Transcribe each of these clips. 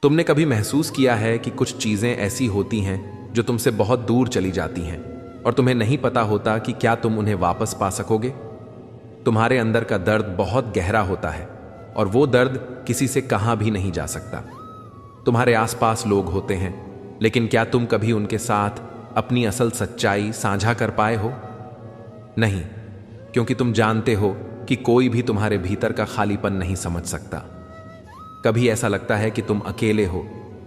तुमने कभी महसूस किया है कि कुछ चीजें ऐसी होती हैं जो तुमसे बहुत दूर चली जाती हैं और तुम्हें नहीं पता होता कि क्या तुम उन्हें वापस पा सकोगे? तुम्हारे अंदर का दर्द बहुत गहरा होता है और वो दर्द किसी से कहाँ भी नहीं जा सकता। तुम्हारे आसपास लोग होते हैं, लेकिन क्या तुम कभी उनके साथ अपनी असल सच्चाई साझा कर पाए हो? नहीं, क्योंकि तुम जानते हो कि कोई भी तुम्हारे भीतर का खालीपन नहीं समझ सकता। कभी ऐसा लगता है कि तुम अकेले हो,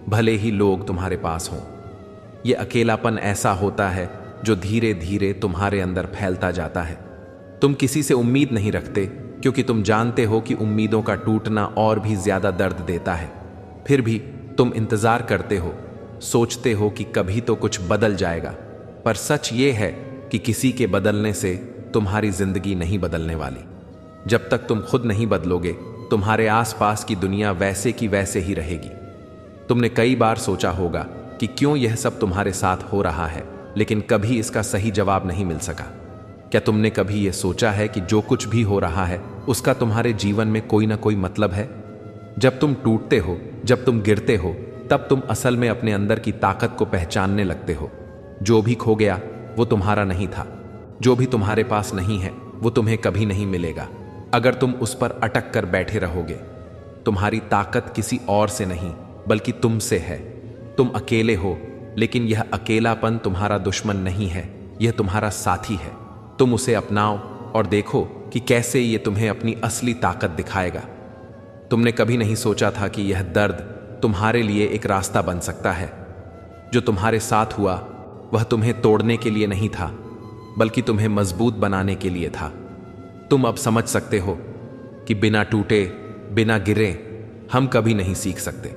भले ही लोग तुम्हारे पास हों। ये अकेलापन ऐसा होता है जो धीरे धीरे तुम्हारे अंदर फैलता जाता है। तुम किसी से उम्मीद नहीं रखते क्योंकि तुम जानते हो कि उम्मीदों का टूटना और भी ज्यादा दर्द देता है। फिर भी तुम इंतजार करते हो, सोचते हो कि कभी तो कुछ बदल जाएगा, पर सच ये है कि किसी के बदलने से तुम्हारी जिंदगी नहीं बदलने वाली। जब तक तुम खुद नहीं बदलोगे, तुम्हारे आसपास की दुनिया वैसे की वैसे ही रहेगी। तुमने कई बार सोचा होगा कि क्यों यह सब तुम्हारे साथ हो रहा है, लेकिन कभी इसका सही जवाब नहीं मिल सका। क्या तुमने कभी यह सोचा है कि जो कुछ भी हो रहा है उसका तुम्हारे जीवन में कोई ना कोई मतलब है? जब तुम टूटते हो, जब तुम गिरते हो, तब तुम असल में अपने अंदर की ताकत को पहचानने लगते हो। जो भी खो गया वो तुम्हारा नहीं था। जो भी तुम्हारे पास नहीं है वो तुम्हें कभी नहीं मिलेगा अगर तुम उस पर अटक कर बैठे रहोगे। तुम्हारी ताकत किसी और से नहीं बल्कि तुमसे है। तुम अकेले हो, लेकिन यह अकेलापन तुम्हारा दुश्मन नहीं है, यह तुम्हारा साथी है। तुम उसे अपनाओ और देखो कि कैसे यह तुम्हें अपनी असली ताकत दिखाएगा। तुमने कभी नहीं सोचा था कि यह दर्द तुम्हारे लिए एक रास्ता बन सकता है। जो तुम्हारे साथ हुआ वह तुम्हें तोड़ने के लिए नहीं था, बल्कि तुम्हें मजबूत बनाने के लिए था। तुम अब समझ सकते हो कि बिना टूटे, बिना गिरे हम कभी नहीं सीख सकते।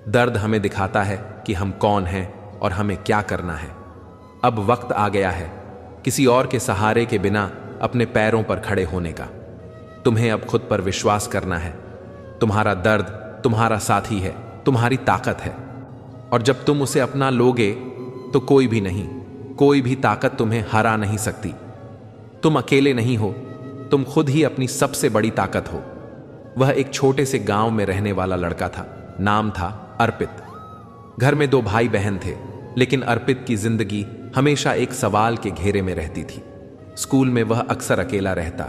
दर्द हमें दिखाता है कि हम कौन हैं और हमें क्या करना है। अब वक्त आ गया है किसी और के सहारे के बिना अपने पैरों पर खड़े होने का। तुम्हें अब खुद पर विश्वास करना है। तुम्हारा दर्द तुम्हारा साथी है, तुम्हारी ताकत है, और जब तुम उसे अपना लोगे तो कोई भी नहीं, कोई भी ताकत तुम्हें हरा नहीं सकती। तुम अकेले नहीं हो, तुम खुद ही अपनी सबसे बड़ी ताकत हो। वह एक छोटे से गांव में रहने वाला लड़का था। नाम था अर्पित। घर में 2 भाई बहन थे, लेकिन अर्पित की जिंदगी हमेशा एक सवाल के घेरे में रहती थी। स्कूल में वह अक्सर अकेला रहता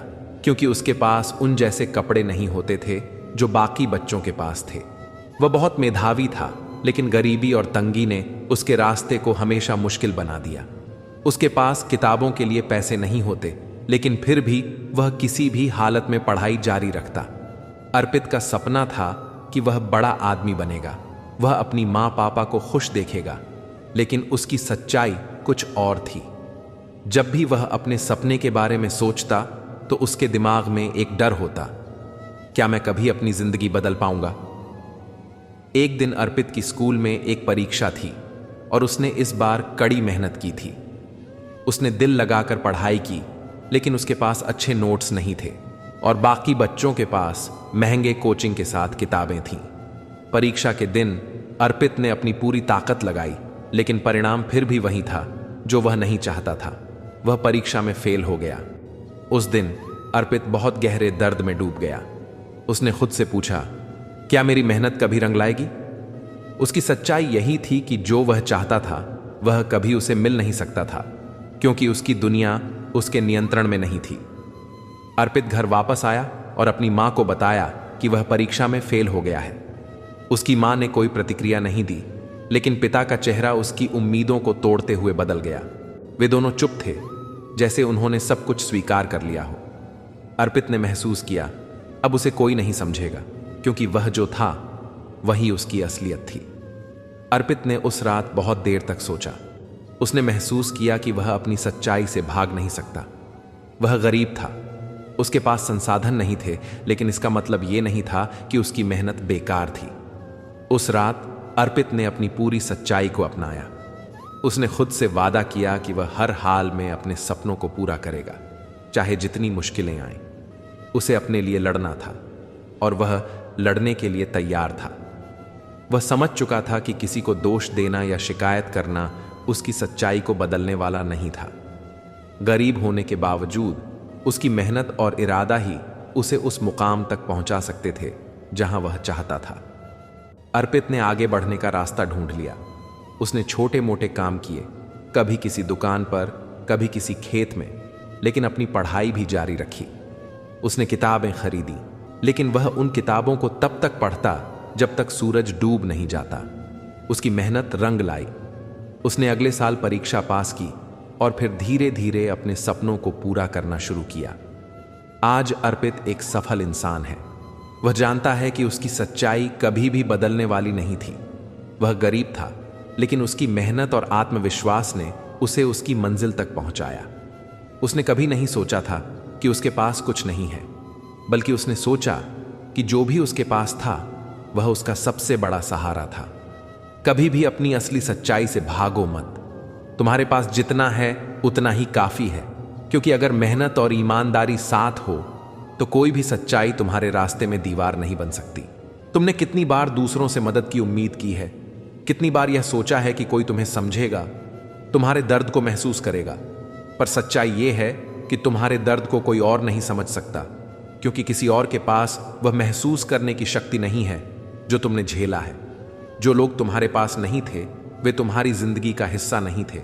क्योंकि उसके पास उन जैसे कपड़े नहीं होते थे जो बाकी बच्चों के पास थे। वह बहुत मेधावी था, लेकिन गरीबी और तंगी ने उसके रास्ते को हमेशा मुश्किल बना दिया। उसके पास किताबों के लिए पैसे नहीं होते, लेकिन फिर भी वह किसी भी हालत में पढ़ाई जारी रखता। अर्पित का सपना था कि वह बड़ा आदमी बनेगा, वह अपनी माँ पापा को खुश देखेगा, लेकिन उसकी सच्चाई कुछ और थी। जब भी वह अपने सपने के बारे में सोचता तो उसके दिमाग में एक डर होता, क्या मैं कभी अपनी जिंदगी बदल पाऊंगा? एक दिन अर्पित की स्कूल में एक परीक्षा थी और उसने इस बार कड़ी मेहनत की थी। उसने दिल लगाकर पढ़ाई की, लेकिन उसके पास अच्छे नोट्स नहीं थे और बाकी बच्चों के पास महंगे कोचिंग के साथ किताबें थीं। परीक्षा के दिन अर्पित ने अपनी पूरी ताकत लगाई, लेकिन परिणाम फिर भी वही था जो वह नहीं चाहता था। वह परीक्षा में फेल हो गया। उस दिन अर्पित बहुत गहरे दर्द में डूब गया। उसने खुद से पूछा, क्या मेरी मेहनत कभी रंग लाएगी? उसकी सच्चाई यही थी कि जो वह चाहता था वह कभी उसे मिल नहीं सकता था, क्योंकि उसकी दुनिया उसके नियंत्रण में नहीं थी। अर्पित घर वापस आया और अपनी मां को बताया कि वह परीक्षा में फेल हो गया है। उसकी मां ने कोई प्रतिक्रिया नहीं दी, लेकिन पिता का चेहरा उसकी उम्मीदों को तोड़ते हुए बदल गया। वे दोनों चुप थे, जैसे उन्होंने सब कुछ स्वीकार कर लिया हो। अर्पित ने महसूस किया अब उसे कोई नहीं समझेगा, क्योंकि वह जो था वही उसकी असलियत थी। अर्पित ने उस रात बहुत देर तक सोचा। उसने महसूस किया कि वह अपनी सच्चाई से भाग नहीं सकता। वह गरीब था, उसके पास संसाधन नहीं थे, लेकिन इसका मतलब यह नहीं था कि उसकी मेहनत बेकार थी। उस रात अर्पित ने अपनी पूरी सच्चाई को अपनाया। उसने खुद से वादा किया कि वह हर हाल में अपने सपनों को पूरा करेगा, चाहे जितनी मुश्किलें आएं। उसे अपने लिए लड़ना था और वह लड़ने के लिए तैयार था। वह समझ चुका था कि किसी को दोष देना या शिकायत करना उसकी सच्चाई को बदलने वाला नहीं था। गरीब होने के बावजूद उसकी मेहनत और इरादा ही उसे उस मुकाम तक पहुंचा सकते थे जहां वह चाहता था। अर्पित ने आगे बढ़ने का रास्ता ढूंढ लिया। उसने छोटे मोटे काम किए, कभी किसी दुकान पर, कभी किसी खेत में, लेकिन अपनी पढ़ाई भी जारी रखी। उसने किताबें खरीदी, लेकिन वह उन किताबों को तब तक पढ़ता जब तक सूरज डूब नहीं जाता। उसकी मेहनत रंग लाई। उसने अगले साल परीक्षा पास की और फिर धीरे धीरे अपने सपनों को पूरा करना शुरू किया। आज अर्पित एक सफल इंसान है। वह जानता है कि उसकी सच्चाई कभी भी बदलने वाली नहीं थी। वह गरीब था, लेकिन उसकी मेहनत और आत्मविश्वास ने उसे उसकी मंजिल तक पहुंचाया। उसने कभी नहीं सोचा था कि उसके पास कुछ नहीं है, बल्कि उसने सोचा कि जो भी उसके पास था वह उसका सबसे बड़ा सहारा था। कभी भी अपनी असली सच्चाई से भागो मत। तुम्हारे पास जितना है उतना ही काफी है, क्योंकि अगर मेहनत और ईमानदारी साथ हो तो कोई भी सच्चाई तुम्हारे रास्ते में दीवार नहीं बन सकती। तुमने कितनी बार दूसरों से मदद की उम्मीद की है, कितनी बार यह सोचा है कि कोई तुम्हें समझेगा, तुम्हारे दर्द को महसूस करेगा, पर सच्चाई यह है कि तुम्हारे दर्द को कोई और नहीं समझ सकता, क्योंकि किसी और के पास वह महसूस करने की शक्ति नहीं है जो तुमने झेला है। जो लोग तुम्हारे पास नहीं थे वे तुम्हारी जिंदगी का हिस्सा नहीं थे।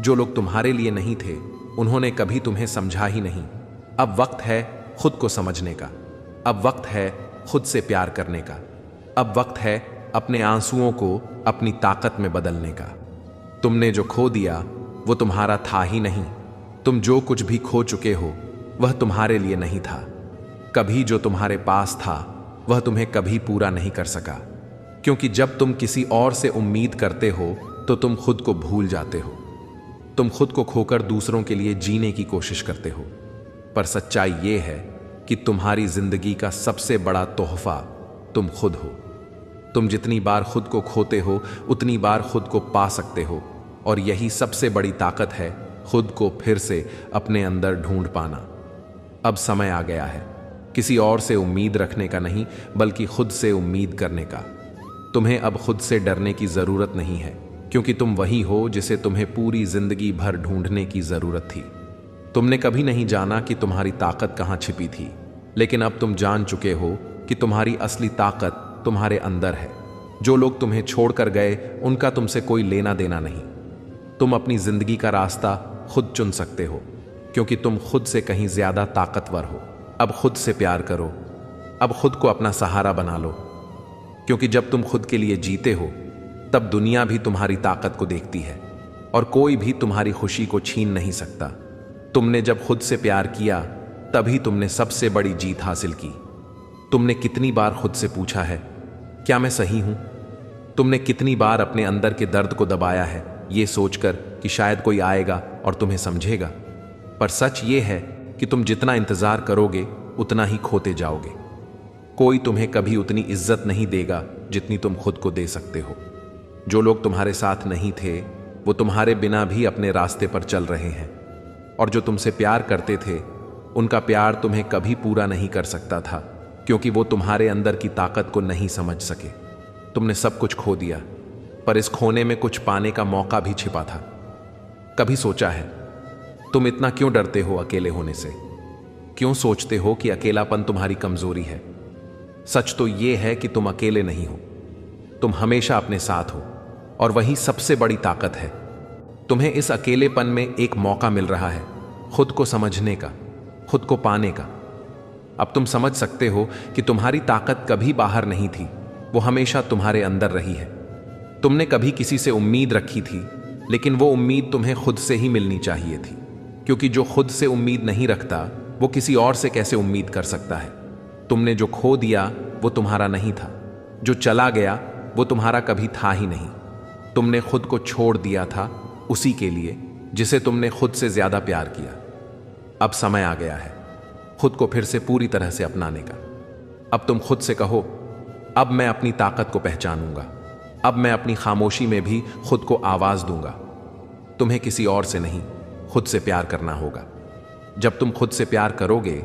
जो लोग तुम्हारे लिए नहीं थे उन्होंने कभी तुम्हें समझा ही नहीं। अब वक्त है खुद को समझने का। अब वक्त है खुद से प्यार करने का। अब वक्त है अपने आंसुओं को अपनी ताकत में बदलने का। तुमने जो खो दिया वो तुम्हारा था ही नहीं। तुम जो कुछ भी खो चुके हो वह तुम्हारे लिए नहीं था। कभी जो तुम्हारे पास था वह तुम्हें कभी पूरा नहीं कर सका, क्योंकि जब तुम किसी और से उम्मीद करते हो तो तुम खुद को भूल जाते हो। तुम खुद को खोकर दूसरों के लिए जीने की कोशिश करते हो, पर सच्चाई ये है कि तुम्हारी जिंदगी का सबसे बड़ा तोहफा तुम खुद हो। तुम जितनी बार खुद को खोते हो उतनी बार खुद को पा सकते हो, और यही सबसे बड़ी ताकत है, खुद को फिर से अपने अंदर ढूंढ पाना। अब समय आ गया है किसी और से उम्मीद रखने का नहीं, बल्कि खुद से उम्मीद करने का। तुम्हें अब खुद से डरने की जरूरत नहीं है, क्योंकि तुम वही हो जिसे तुम्हें पूरी जिंदगी भर ढूंढने की जरूरत थी। तुमने कभी नहीं जाना कि तुम्हारी ताकत कहां छिपी थी, लेकिन अब तुम जान चुके हो कि तुम्हारी असली ताकत तुम्हारे अंदर है। जो लोग तुम्हें छोड़कर गए उनका तुमसे कोई लेना देना नहीं। तुम अपनी जिंदगी का रास्ता खुद चुन सकते हो, क्योंकि तुम खुद से कहीं ज्यादा ताकतवर हो। अब खुद से प्यार करो। अब खुद को अपना सहारा बना लो, क्योंकि जब तुम खुद के लिए जीते हो तब दुनिया भी तुम्हारी ताकत को देखती है और कोई भी तुम्हारी खुशी को छीन नहीं सकता। तुमने जब खुद से प्यार किया तभी तुमने सबसे बड़ी जीत हासिल की। तुमने कितनी बार खुद से पूछा है, क्या मैं सही हूं? तुमने कितनी बार अपने अंदर के दर्द को दबाया है, ये सोचकर कि शायद कोई आएगा और तुम्हें समझेगा। पर सच ये है कि तुम जितना इंतजार करोगे उतना ही खोते जाओगे। कोई तुम्हें कभी उतनी इज्जत नहीं देगा जितनी तुम खुद को दे सकते हो। जो लोग तुम्हारे साथ नहीं थे वो तुम्हारे बिना भी अपने रास्ते पर चल रहे हैं, और जो तुमसे प्यार करते थे उनका प्यार तुम्हें कभी पूरा नहीं कर सकता था, क्योंकि वो तुम्हारे अंदर की ताकत को नहीं समझ सके। तुमने सब कुछ खो दिया, पर इस खोने में कुछ पाने का मौका भी छिपा था। कभी सोचा है तुम इतना क्यों डरते हो अकेले होने से? क्यों सोचते हो कि अकेलापन तुम्हारी कमजोरी है? सच तो यह है कि तुम अकेले नहीं हो। तुम हमेशा अपने साथ हो, और वही सबसे बड़ी ताकत है। तुम्हें इस अकेलेपन में एक मौका मिल रहा है खुद को समझने का, खुद को पाने का। अब तुम समझ सकते हो कि तुम्हारी ताकत कभी बाहर नहीं थी, वो हमेशा तुम्हारे अंदर रही है। तुमने कभी किसी से उम्मीद रखी थी, लेकिन वो उम्मीद तुम्हें खुद से ही मिलनी चाहिए थी, क्योंकि जो खुद से उम्मीद नहीं रखता वो किसी और से कैसे उम्मीद कर सकता है। तुमने जो खो दिया वो तुम्हारा नहीं था, जो चला गया वो तुम्हारा कभी था ही नहीं। तुमने खुद को छोड़ दिया था उसी के लिए जिसे तुमने खुद से ज्यादा प्यार किया। अब समय आ गया है खुद को फिर से पूरी तरह से अपनाने का। अब तुम खुद से कहो, अब मैं अपनी ताकत को पहचानूंगा। अब मैं अपनी खामोशी में भी खुद को आवाज दूंगा। तुम्हें किसी और से नहीं, खुद से प्यार करना होगा। जब तुम खुद से प्यार करोगे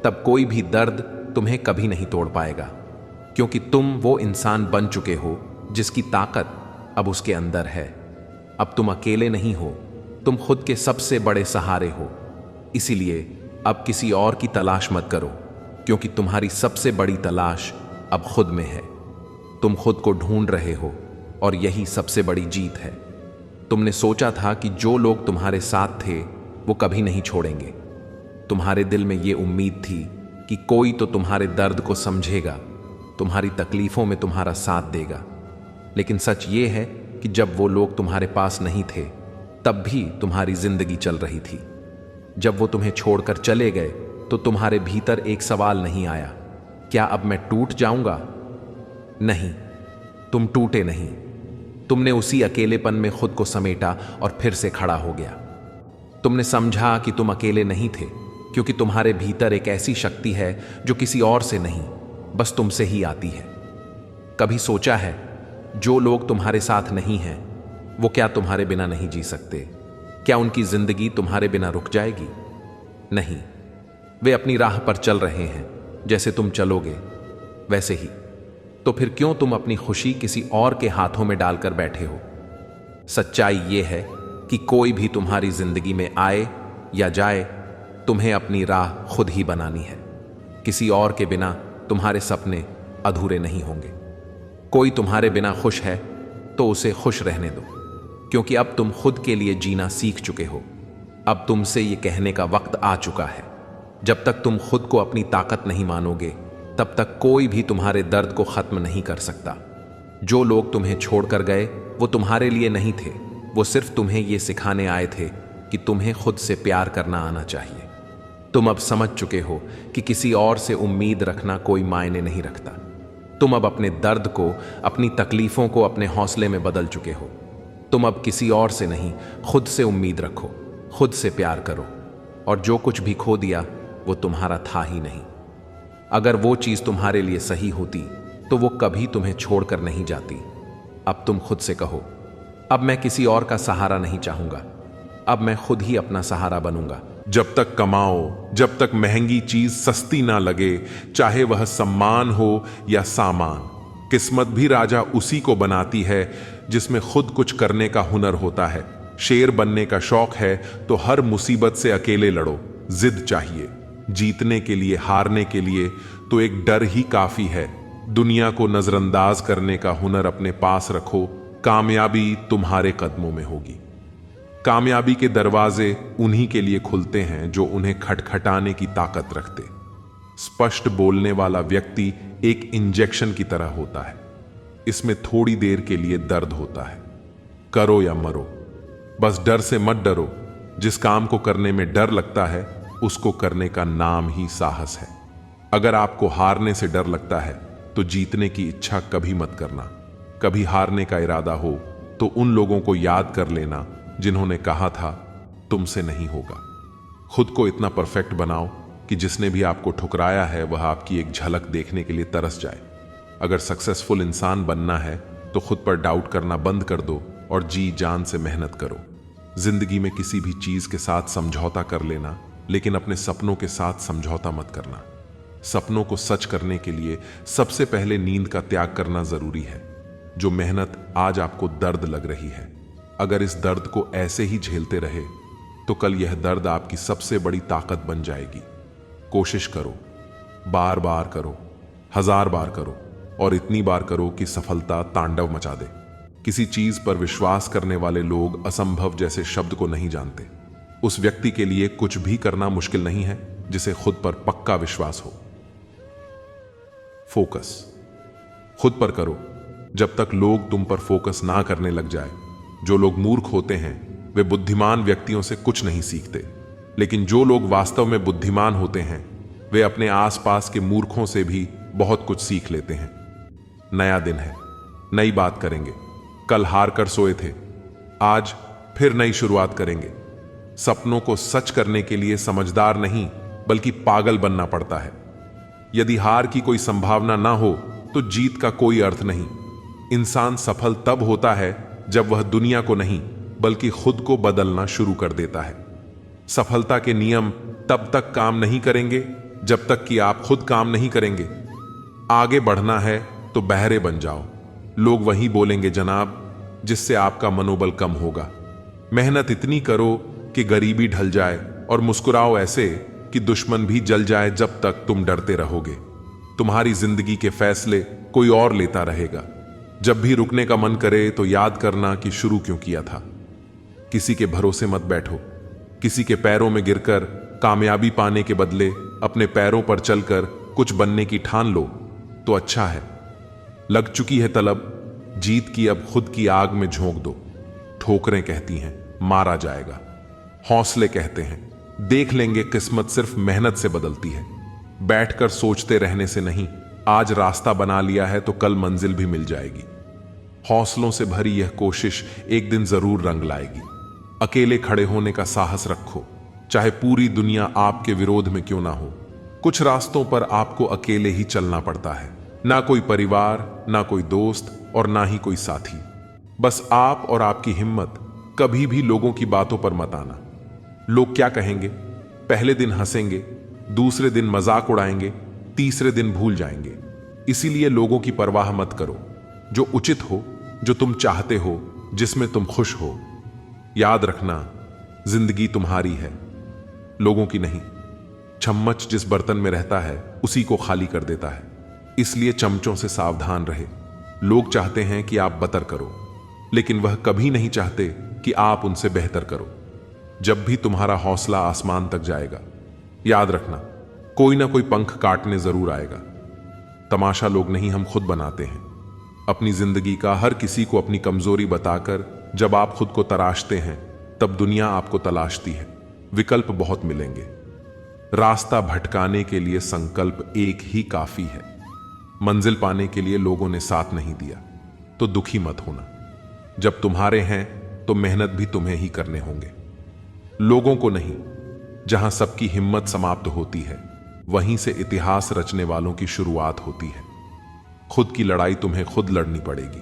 तब कोई भी दर्द तुम्हें कभी नहीं तोड़ पाएगा, क्योंकि तुम वो इंसान बन चुके हो जिसकी ताकत अब उसके अंदर है। अब तुम अकेले नहीं हो, तुम खुद के सबसे बड़े सहारे हो। इसीलिए अब किसी और की तलाश मत करो, क्योंकि तुम्हारी सबसे बड़ी तलाश अब खुद में है। तुम खुद को ढूंढ रहे हो और यही सबसे बड़ी जीत है। तुमने सोचा था कि जो लोग तुम्हारे साथ थे वो कभी नहीं छोड़ेंगे। तुम्हारे दिल में ये उम्मीद थी कि कोई तो तुम्हारे दर्द को समझेगा, तुम्हारी तकलीफों में तुम्हारा साथ देगा। लेकिन सच ये है कि जब वो लोग तुम्हारे पास नहीं थे तब भी तुम्हारी जिंदगी चल रही थी। जब वो तुम्हें छोड़कर चले गए तो तुम्हारे भीतर एक सवाल नहीं आया, क्या अब मैं टूट जाऊंगा? नहीं, तुम टूटे नहीं। तुमने उसी अकेलेपन में खुद को समेटा और फिर से खड़ा हो गया। तुमने समझा कि तुम अकेले नहीं थे, क्योंकि तुम्हारे भीतर एक ऐसी शक्ति है जो किसी और से नहीं, बस तुमसे ही आती है। कभी सोचा है जो लोग तुम्हारे साथ नहीं हैं वो क्या तुम्हारे बिना नहीं जी सकते? क्या उनकी जिंदगी तुम्हारे बिना रुक जाएगी? नहीं, वे अपनी राह पर चल रहे हैं, जैसे तुम चलोगे वैसे ही। तो फिर क्यों तुम अपनी खुशी किसी और के हाथों में डालकर बैठे हो? सच्चाई यह है कि कोई भी तुम्हारी जिंदगी में आए या जाए, तुम्हें अपनी राह खुद ही बनानी है। किसी और के बिना तुम्हारे सपने अधूरे नहीं होंगे। कोई तुम्हारे बिना खुश है तो उसे खुश रहने दो, क्योंकि अब तुम खुद के लिए जीना सीख चुके हो। अब तुमसे ये कहने का वक्त आ चुका है, जब तक तुम खुद को अपनी ताकत नहीं मानोगे तब तक कोई भी तुम्हारे दर्द को खत्म नहीं कर सकता। जो लोग तुम्हें छोड़कर गए वो तुम्हारे लिए नहीं थे, वो सिर्फ तुम्हें ये सिखाने आए थे कि तुम्हें खुद से प्यार करना आना चाहिए। तुम अब समझ चुके हो कि किसी और से उम्मीद रखना कोई मायने नहीं रखता। तुम अब अपने दर्द को, अपनी तकलीफों को अपने हौसले में बदल चुके हो। तुम अब किसी और से नहीं, खुद से उम्मीद रखो, खुद से प्यार करो, और जो कुछ भी खो दिया वो तुम्हारा था ही नहीं। अगर वो चीज तुम्हारे लिए सही होती तो वो कभी तुम्हें छोड़कर नहीं जाती। अब तुम खुद से कहो, अब मैं किसी और का सहारा नहीं चाहूंगा, अब मैं खुद ही अपना सहारा बनूंगा। जब तक कमाओ, जब तक महंगी चीज सस्ती ना लगे, चाहे वह सम्मान हो या सामान, किस्मत भी राजा उसी को बनाती है जिसमें खुद कुछ करने का हुनर होता है। शेर बनने का शौक है तो हर मुसीबत से अकेले लड़ो। जिद चाहिए, जीतने के लिए, हारने के लिए तो एक डर ही काफी है। दुनिया को नजरअंदाज करने का हुनर अपने पास रखो, कामयाबी तुम्हारे कदमों में होगी। कामयाबी के दरवाजे उन्हीं के लिए खुलते हैं जो उन्हें खटखटाने की ताकत रखते। स्पष्ट बोलने वाला व्यक्ति एक इंजेक्शन की तरह होता है, इसमें थोड़ी देर के लिए दर्द होता है। करो या मरो, बस डर से मत डरो। जिस काम को करने में डर लगता है उसको करने का नाम ही साहस है। अगर आपको हारने से डर लगता है तो जीतने की इच्छा कभी मत करना। कभी हारने का इरादा हो तो उन लोगों को याद कर लेना जिन्होंने कहा था तुमसे नहीं होगा। खुद को इतना परफेक्ट बनाओ कि जिसने भी आपको ठुकराया है वह आपकी एक झलक देखने के लिए तरस जाए। अगर सक्सेसफुल इंसान बनना है तो खुद पर डाउट करना बंद कर दो और जी जान से मेहनत करो। जिंदगी में किसी भी चीज के साथ समझौता कर लेना, लेकिन अपने सपनों के साथ समझौता मत करना। सपनों को सच करने के लिए सबसे पहले नींद का त्याग करना जरूरी है। जो मेहनत आज आपको दर्द लग रही है, अगर इस दर्द को ऐसे ही झेलते रहे तो कल यह दर्द आपकी सबसे बड़ी ताकत बन जाएगी। कोशिश करो, बार बार करो, 1000 बार करो, और इतनी बार करो कि सफलता तांडव मचा दे। किसी चीज पर विश्वास करने वाले लोग असंभव जैसे शब्द को नहीं जानते। उस व्यक्ति के लिए कुछ भी करना मुश्किल नहीं है जिसे खुद पर पक्का विश्वास हो। फोकस खुद पर करो जब तक लोग तुम पर फोकस ना करने लग जाए। जो लोग मूर्ख होते हैं वे बुद्धिमान व्यक्तियों से कुछ नहीं सीखते, लेकिन जो लोग वास्तव में बुद्धिमान होते हैं वे अपने आसपास के मूर्खों से भी बहुत कुछ सीख लेते हैं। नया दिन है, नई बात करेंगे। कल हार कर सोए थे, आज फिर नई शुरुआत करेंगे। सपनों को सच करने के लिए समझदार नहीं बल्कि पागल बनना पड़ता है। यदि हार की कोई संभावना ना हो तो जीत का कोई अर्थ नहीं। इंसान सफल तब होता है जब वह दुनिया को नहीं बल्कि खुद को बदलना शुरू कर देता है। सफलता के नियम तब तक काम नहीं करेंगे जब तक कि आप खुद काम नहीं करेंगे। आगे बढ़ना है तो बहरे बन जाओ। लोग वही बोलेंगे जनाब जिससे आपका मनोबल कम होगा। मेहनत इतनी करो कि गरीबी ढल जाए और मुस्कुराओ ऐसे कि दुश्मन भी जल जाए जब तक तुम डरते रहोगे। तुम्हारी जिंदगी के फैसले कोई और लेता रहेगा, जब भी रुकने का मन करे तो याद करना कि शुरू क्यों किया था। किसी के भरोसे मत बैठो। किसी के पैरों में गिरकर कामयाबी पाने के बदले अपने पैरों पर चलकर कुछ बनने की ठान लो तो अच्छा है। लग चुकी है तलब, जीत की अब खुद की आग में झोंक दो। ठोकरें कहती हैं मारा जाएगा, हौसले कहते हैं देख लेंगे। किस्मत सिर्फ मेहनत से बदलती है, बैठकर सोचते रहने से नहीं। आज रास्ता बना लिया है तो कल मंजिल भी मिल जाएगी। हौसलों से भरी यह कोशिश एक दिन जरूर रंग लाएगी। अकेले खड़े होने का साहस रखो, चाहे पूरी दुनिया आपके विरोध में क्यों ना हो। कुछ रास्तों पर आपको अकेले ही चलना पड़ता है, ना कोई परिवार, ना कोई दोस्त और ना ही कोई साथी। बस आप और आपकी हिम्मत। कभी भी लोगों की बातों पर मत आना। लोग क्या कहेंगे? पहले दिन हंसेंगे, दूसरे दिन मजाक उड़ाएंगे, तीसरे दिन भूल जाएंगे। इसीलिए लोगों की परवाह मत करो। जो उचित हो, जो तुम चाहते हो, जिसमें तुम खुश हो। याद रखना, जिंदगी तुम्हारी है, लोगों की नहीं। चम्मच जिस बर्तन में रहता है उसी को खाली कर देता है। इसलिए चमचों से सावधान रहे। लोग चाहते हैं कि आप बतर करो, लेकिन वह कभी नहीं चाहते कि आप उनसे बेहतर करो। जब भी तुम्हारा हौसला आसमान तक जाएगा, याद रखना कोई ना कोई पंख काटने जरूर आएगा। तमाशा लोग नहीं, हम खुद बनाते हैं अपनी जिंदगी का। हर किसी को अपनी कमजोरी बताकर जब आप खुद को तराशते हैं तब दुनिया आपको तलाशती है। विकल्प बहुत मिलेंगे। रास्ता भटकाने के लिए संकल्प एक ही काफी है। मंजिल पाने के लिए लोगों ने साथ नहीं दिया तो दुखी मत होना। जब तुम्हारे हैं तो मेहनत भी तुम्हें ही करने होंगे, लोगों को नहीं। जहां सबकी हिम्मत समाप्त होती है वहीं से इतिहास रचने वालों की शुरुआत होती है। खुद की लड़ाई तुम्हें खुद लड़नी पड़ेगी।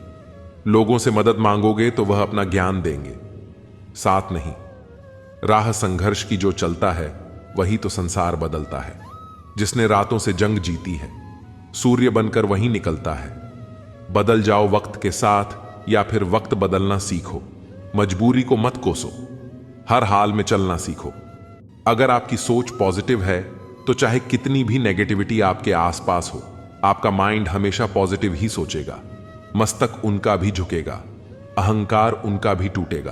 लोगों से मदद मांगोगे तो वह अपना ज्ञान देंगे, साथ नहीं। राह संघर्ष की जो चलता है वही तो संसार बदलता है। जिसने रातों से जंग जीती है सूर्य बनकर वही निकलता है। बदल जाओ वक्त के साथ या फिर वक्त बदलना सीखो। मजबूरी को मत कोसो, हर हाल में चलना सीखो। अगर आपकी सोच पॉजिटिव है तो चाहे कितनी भी नेगेटिविटी आपके आसपास हो, आपका माइंड हमेशा पॉजिटिव ही सोचेगा। मस्तक उनका भी झुकेगा, अहंकार उनका भी टूटेगा।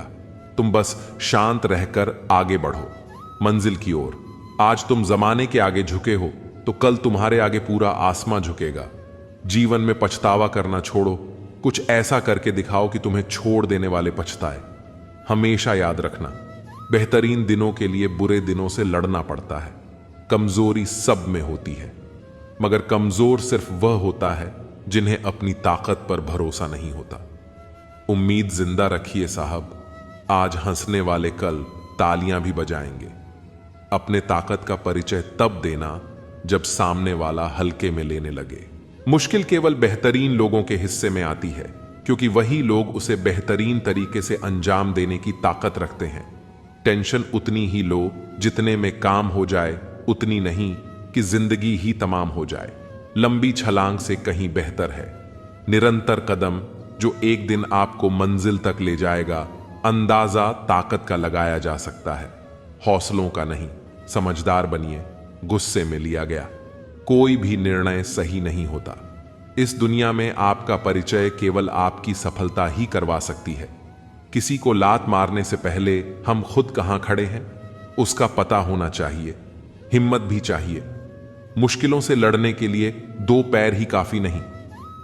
तुम बस शांत रहकर आगे बढ़ो मंजिल की ओर। आज तुम जमाने के आगे झुके हो तो कल तुम्हारे आगे पूरा आसमां झुकेगा। जीवन में पछतावा करना छोड़ो, कुछ ऐसा करके दिखाओ कि तुम्हें छोड़ देने वाले पछताए। हमेशा याद रखना, बेहतरीन दिनों के लिए बुरे दिनों से लड़ना पड़ता है। कमजोरी सब में होती है, मगर कमजोर सिर्फ वह होता है जिन्हें अपनी ताकत पर भरोसा नहीं होता। उम्मीद जिंदा रखिए साहब, आज हंसने वाले कल तालियां भी बजाएंगे। अपने ताकत का परिचय तब देना जब सामने वाला हल्के में लेने लगे। मुश्किल केवल बेहतरीन लोगों के हिस्से में आती है, क्योंकि वही लोग उसे बेहतरीन तरीके से अंजाम देने की ताकत रखते हैं। टेंशन उतनी ही लो जितने में काम हो जाए, उतनी नहीं कि जिंदगी ही तमाम हो जाए। लंबी छलांग से कहीं बेहतर है निरंतर कदम, जो एक दिन आपको मंजिल तक ले जाएगा। अंदाजा ताकत का लगाया जा सकता है, हौसलों का नहीं। समझदार बनिए, गुस्से में लिया गया कोई भी निर्णय सही नहीं होता। इस दुनिया में आपका परिचय केवल आपकी सफलता ही करवा सकती है। किसी को लात मारने से पहले हम खुद कहां खड़े हैं उसका पता होना चाहिए। हिम्मत भी चाहिए। मुश्किलों से लड़ने के लिए दो पैर ही काफी नहीं,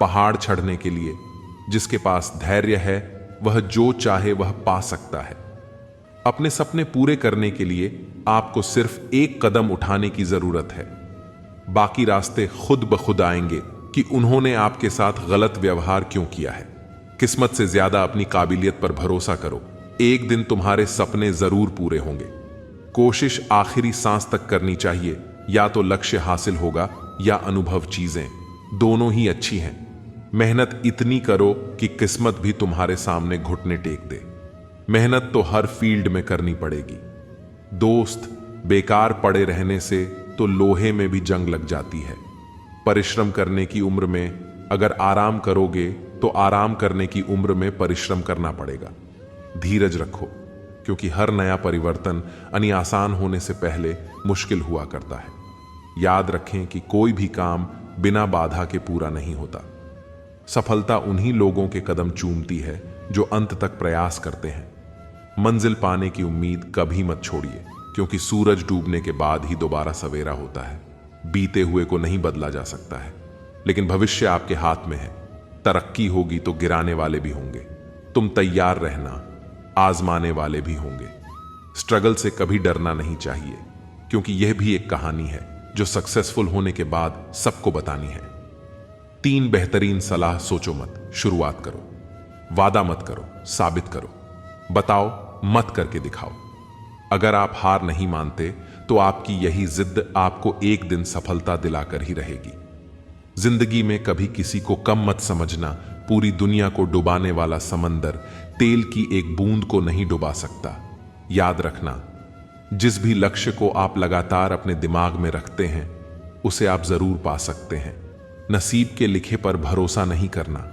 पहाड़ चढ़ने के लिए जिसके पास धैर्य है वह जो चाहे वह पा सकता है। अपने सपने पूरे करने के लिए आपको सिर्फ एक कदम उठाने की जरूरत है। बाकी रास्ते खुद ब खुद आएंगे कि उन्होंने आपके साथ गलत व्यवहार क्यों किया है। किस्मत से ज्यादा अपनी काबिलियत पर भरोसा करो। एक दिन तुम्हारे सपने जरूर पूरे होंगे। कोशिश आखिरी सांस तक करनी चाहिए। या तो लक्ष्य हासिल होगा या अनुभव, चीजें दोनों ही अच्छी हैं। मेहनत इतनी करो कि किस्मत भी तुम्हारे सामने घुटने टेक दे। मेहनत तो हर फील्ड में करनी पड़ेगी दोस्त। बेकार पड़े रहने से तो लोहे में भी जंग लग जाती है। परिश्रम करने की उम्र में अगर आराम करोगे तो आराम करने की उम्र में परिश्रम करना पड़ेगा। धीरज रखो, क्योंकि हर नया परिवर्तन यानी आसान होने से पहले मुश्किल हुआ करता है। याद रखें कि कोई भी काम बिना बाधा के पूरा नहीं होता। सफलता उन्हीं लोगों के कदम चूमती है जो अंत तक प्रयास करते हैं। मंजिल पाने की उम्मीद कभी मत छोड़िए, क्योंकि सूरज डूबने के बाद ही दोबारा सवेरा होता है। बीते हुए को नहीं बदला जा सकता है, लेकिन भविष्य आपके हाथ में है। तरक्की होगी तो गिराने वाले भी होंगे। तुम तैयार रहना, आजमाने वाले भी होंगे। स्ट्रगल से कभी डरना नहीं चाहिए, क्योंकि यह भी एक कहानी है जो सक्सेसफुल होने के बाद सबको बतानी है। 3 बेहतरीन सलाह सोचो मत, शुरुआत करो। वादा मत करो, साबित करो। बताओ मत करके दिखाओ। अगर आप हार नहीं मानते तो आपकी यही जिद आपको एक दिन सफलता दिलाकर ही रहेगी। जिंदगी में कभी किसी को कम मत समझना। पूरी दुनिया को डुबाने वाला समंदर तेल की एक बूंद को नहीं डुबा सकता। याद रखना, जिस भी लक्ष्य को आप लगातार अपने दिमाग में रखते हैं उसे आप जरूर पा सकते हैं। नसीब के लिखे पर भरोसा नहीं करना।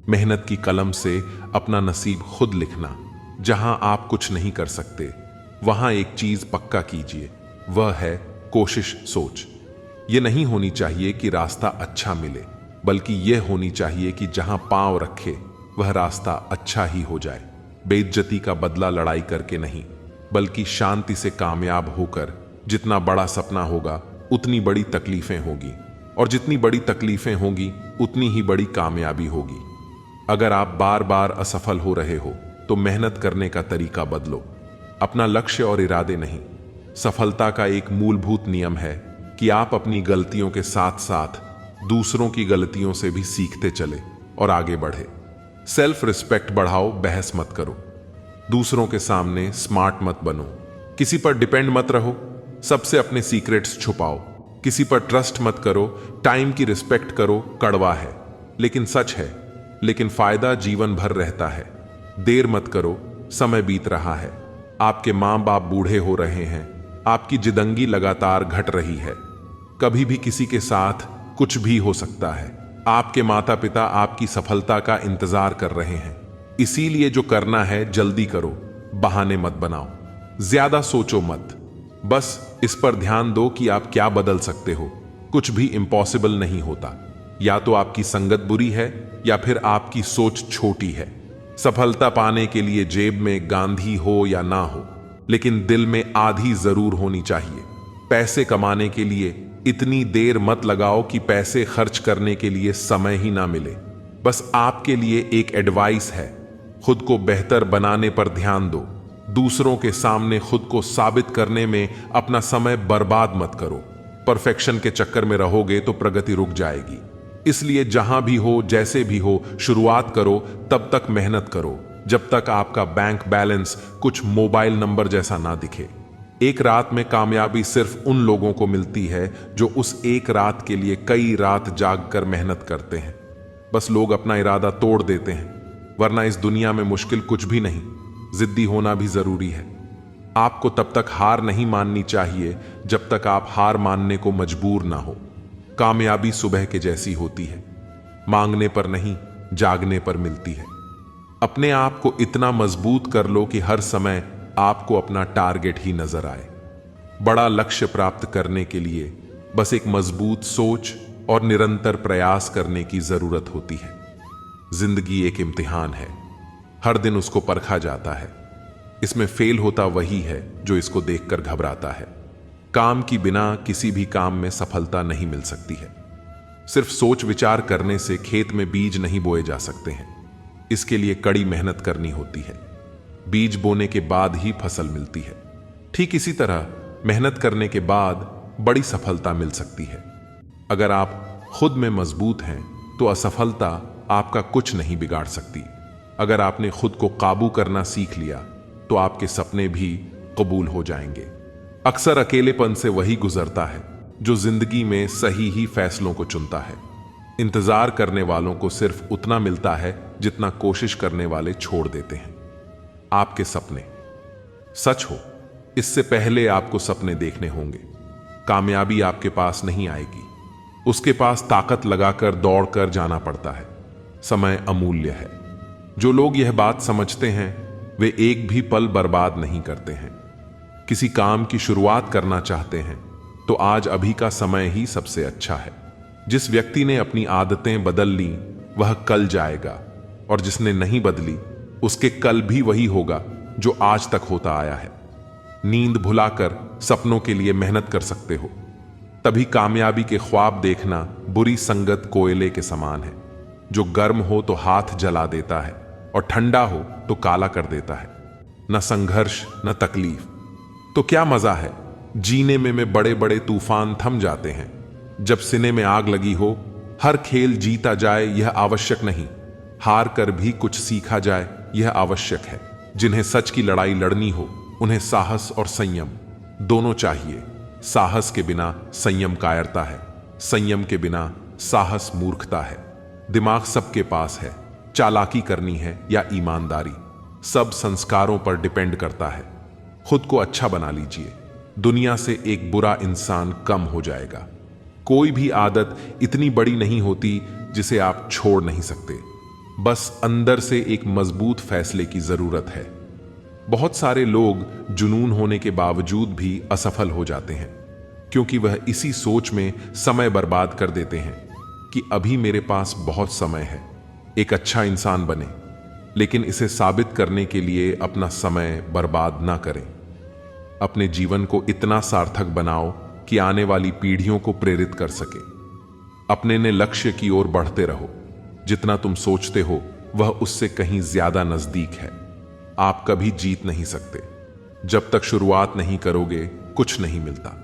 मेहनत की कलम से अपना नसीब खुद लिखना। जहां आप कुछ नहीं कर सकते वहां एक चीज पक्का कीजिए, वह है कोशिश। सोच यह नहीं होनी चाहिए कि रास्ता अच्छा मिले, बल्कि यह होनी चाहिए कि जहां पांव रखे वह रास्ता अच्छा ही हो जाए। बेइज्जती का बदला लड़ाई करके नहीं, बल्कि शांति से कामयाब होकर। जितना बड़ा सपना होगा उतनी बड़ी तकलीफें होगी, और जितनी बड़ी तकलीफें होंगी उतनी ही बड़ी कामयाबी होगी। अगर आप बार बार असफल हो रहे हो तो मेहनत करने का तरीका बदलो, अपना लक्ष्य और इरादे नहीं। सफलता का एक मूलभूत नियम है कि आप अपनी गलतियों के साथ साथ दूसरों की गलतियों से भी सीखते चले और आगे बढ़े। सेल्फ रिस्पेक्ट बढ़ाओ, बहस मत करो। दूसरों के सामने स्मार्ट मत बनो। किसी पर डिपेंड मत रहो, सबसे अपने सीक्रेट्स छुपाओ। किसी पर ट्रस्ट मत करो। टाइम की रिस्पेक्ट करो, कड़वा है लेकिन सच है। लेकिन फायदा जीवन भर रहता है। देर मत करो, समय बीत रहा है। आपके मां बाप बूढ़े हो रहे हैं, आपकी जिंदगी लगातार घट रही है। कभी भी किसी के साथ कुछ भी हो सकता है। आपके माता पिता आपकी सफलता का इंतजार कर रहे हैं, इसीलिए जो करना है जल्दी करो, बहाने मत बनाओ। ज्यादा सोचो मत, बस इस पर ध्यान दो कि आप क्या बदल सकते हो। कुछ भी इम्पॉसिबल नहीं होता। या तो आपकी संगत बुरी है या फिर आपकी सोच छोटी है। सफलता पाने के लिए जेब में गांधी हो या ना हो, लेकिन दिल में आधी जरूर होनी चाहिए। पैसे कमाने के लिए इतनी देर मत लगाओ कि पैसे खर्च करने के लिए समय ही ना मिले। बस आपके लिए एक एडवाइस है, खुद को बेहतर बनाने पर ध्यान दो। दूसरों के सामने खुद को साबित करने में अपना समय बर्बाद मत करो। परफेक्शन के चक्कर में रहोगे तो प्रगति रुक जाएगी। इसलिए जहां भी हो, जैसे भी हो, शुरुआत करो। तब तक मेहनत करो जब तक आपका बैंक बैलेंस कुछ मोबाइल नंबर जैसा ना दिखे। एक रात में कामयाबी सिर्फ उन लोगों को मिलती है जो उस एक रात के लिए कई रात जागकर मेहनत करते हैं। बस लोग अपना इरादा तोड़ देते हैं, वरना इस दुनिया में मुश्किल कुछ भी नहीं। जिद्दी होना भी जरूरी है। आपको तब तक हार नहीं माननी चाहिए जब तक आप हार मानने को मजबूर ना हो। कामयाबी सुबह के जैसी होती है, मांगने पर नहीं, जागने पर मिलती है। अपने आप को इतना मजबूत कर लो कि हर समय आपको अपना टारगेट ही नजर आए। बड़ा लक्ष्य प्राप्त करने के लिए बस एक मजबूत सोच और निरंतर प्रयास करने की जरूरत होती है। जिंदगी एक इम्तिहान है, हर दिन उसको परखा जाता है। इसमें फेल होता वही है जो इसको देखकर घबराता है। काम की बिना किसी भी काम में सफलता नहीं मिल सकती है। सिर्फ सोच विचार करने से खेत में बीज नहीं बोए जा सकते हैं। इसके लिए कड़ी मेहनत करनी होती है। बीज बोने के बाद ही फसल मिलती है। ठीक इसी तरह मेहनत करने के बाद बड़ी सफलता मिल सकती है। अगर आप खुद में मजबूत हैं तो असफलता आपका कुछ नहीं बिगाड़ सकती। अगर आपने खुद को काबू करना सीख लिया तो आपके सपने भी कबूल हो जाएंगे। अक्सर अकेलेपन से वही गुजरता है जो जिंदगी में सही ही फैसलों को चुनता है। इंतजार करने वालों को सिर्फ उतना मिलता है जितना कोशिश करने वाले छोड़ देते हैं। आपके सपने सच हो, इससे पहले आपको सपने देखने होंगे। कामयाबी आपके पास नहीं आएगी, उसके पास ताकत लगाकर दौड़कर जाना पड़ता है। समय अमूल्य है। जो लोग यह बात समझते हैं वे एक भी पल बर्बाद नहीं करते हैं। किसी काम की शुरुआत करना चाहते हैं तो आज अभी का समय ही सबसे अच्छा है। जिस व्यक्ति ने अपनी आदतें बदल ली वह कल जाएगा, और जिसने नहीं बदली उसके कल भी वही होगा जो आज तक होता आया है। नींद भुलाकर सपनों के लिए मेहनत कर सकते हो, तभी कामयाबी के ख्वाब देखना बुरी संगत कोयले के समान है, जो गर्म हो तो हाथ जला देता है और ठंडा हो तो काला कर देता है। न संघर्ष न तकलीफ तो क्या मजा है जीने में बड़े बड़े तूफान थम जाते हैं। जब सीने में आग लगी हो, हर खेल जीता जाए यह आवश्यक नहीं, हार कर भी कुछ सीखा जाए यह आवश्यक है। जिन्हें सच की लड़ाई लड़नी हो उन्हें साहस और संयम दोनों चाहिए। साहस के बिना संयम कायरता है, संयम के बिना साहस मूर्खता है। दिमाग सबके पास है, चालाकी करनी है या ईमानदारी, सब संस्कारों पर डिपेंड करता है। खुद को अच्छा बना लीजिए, दुनिया से एक बुरा इंसान कम हो जाएगा। कोई भी आदत इतनी बड़ी नहीं होती जिसे आप छोड़ नहीं सकते, बस अंदर से एक मजबूत फैसले की जरूरत है। बहुत सारे लोग जुनून होने के बावजूद भी असफल हो जाते हैं, क्योंकि वह इसी सोच में समय बर्बाद कर देते हैं कि अभी मेरे पास बहुत समय है, एक अच्छा इंसान बने, लेकिन इसे साबित करने के लिए अपना समय बर्बाद ना करें। अपने जीवन को इतना सार्थक बनाओ कि आने वाली पीढ़ियों को प्रेरित कर सके। अपने ने लक्ष्य की ओर बढ़ते रहो, जितना तुम सोचते हो वह उससे कहीं ज्यादा नजदीक है। आप कभी जीत नहीं सकते, जब तक शुरुआत नहीं करोगे कुछ नहीं मिलता।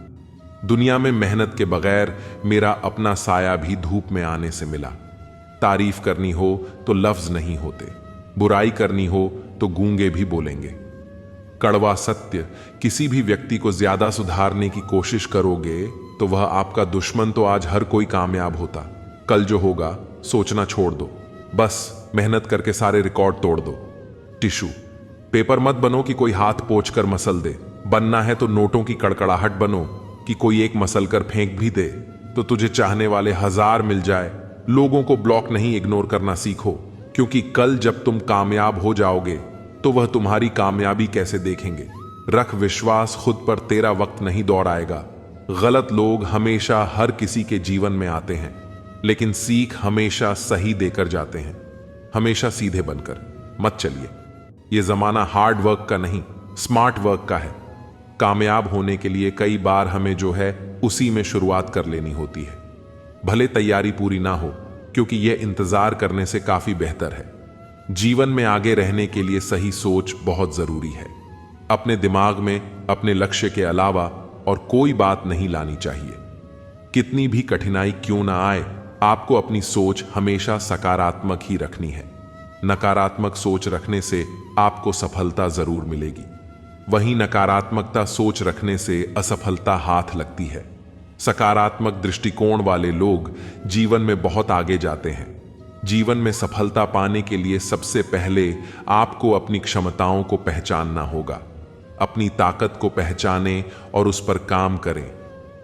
दुनिया में मेहनत के बगैर मेरा अपना साया भी धूप में आने से मिला। तारीफ करनी हो तो लफ्ज नहीं होते, बुराई करनी हो तो गूंगे भी बोलेंगे। कड़वा सत्य, किसी भी व्यक्ति को ज्यादा सुधारने की कोशिश करोगे तो वह आपका दुश्मन तो आज हर कोई कामयाब होता, कल जो होगा सोचना छोड़ दो, बस मेहनत करके सारे रिकॉर्ड तोड़ दो। टिश्यू पेपर मत बनो कि कोई हाथ पोंछ कर मसल दे, बनना है तो नोटों की कड़कड़ाहट बनो कि कोई एक मसल कर फेंक भी दे तो तुझे चाहने वाले 1000 मिल जाए। लोगों को ब्लॉक नहीं इग्नोर करना सीखो, क्योंकि कल जब तुम कामयाब हो जाओगे तो वह तुम्हारी कामयाबी कैसे देखेंगे। रख विश्वास खुद पर, तेरा वक्त नहीं दौड़ आएगा। गलत लोग हमेशा हर किसी के जीवन में आते हैं, लेकिन सीख हमेशा सही देकर जाते हैं। हमेशा सीधे बनकर मत चलिए। यह जमाना हार्ड वर्क का नहीं, स्मार्ट वर्क का है। कामयाब होने के लिए कई बार हमें जो है उसी में शुरुआत कर लेनी होती है, भले तैयारी पूरी ना हो, क्योंकि यह इंतजार करने से काफी बेहतर है। जीवन में आगे रहने के लिए सही सोच बहुत जरूरी है। अपने दिमाग में अपने लक्ष्य के अलावा और कोई बात नहीं लानी चाहिए। कितनी भी कठिनाई क्यों ना आए, आपको अपनी सोच हमेशा सकारात्मक ही रखनी है। नकारात्मक सोच रखने से आपको सफलता जरूर मिलेगी, वहीं नकारात्मकता सोच रखने से असफलता हाथ लगती है। सकारात्मक दृष्टिकोण वाले लोग जीवन में बहुत आगे जाते हैं। जीवन में सफलता पाने के लिए सबसे पहले आपको अपनी क्षमताओं को पहचानना होगा। अपनी ताकत को पहचानें और उस पर काम करें।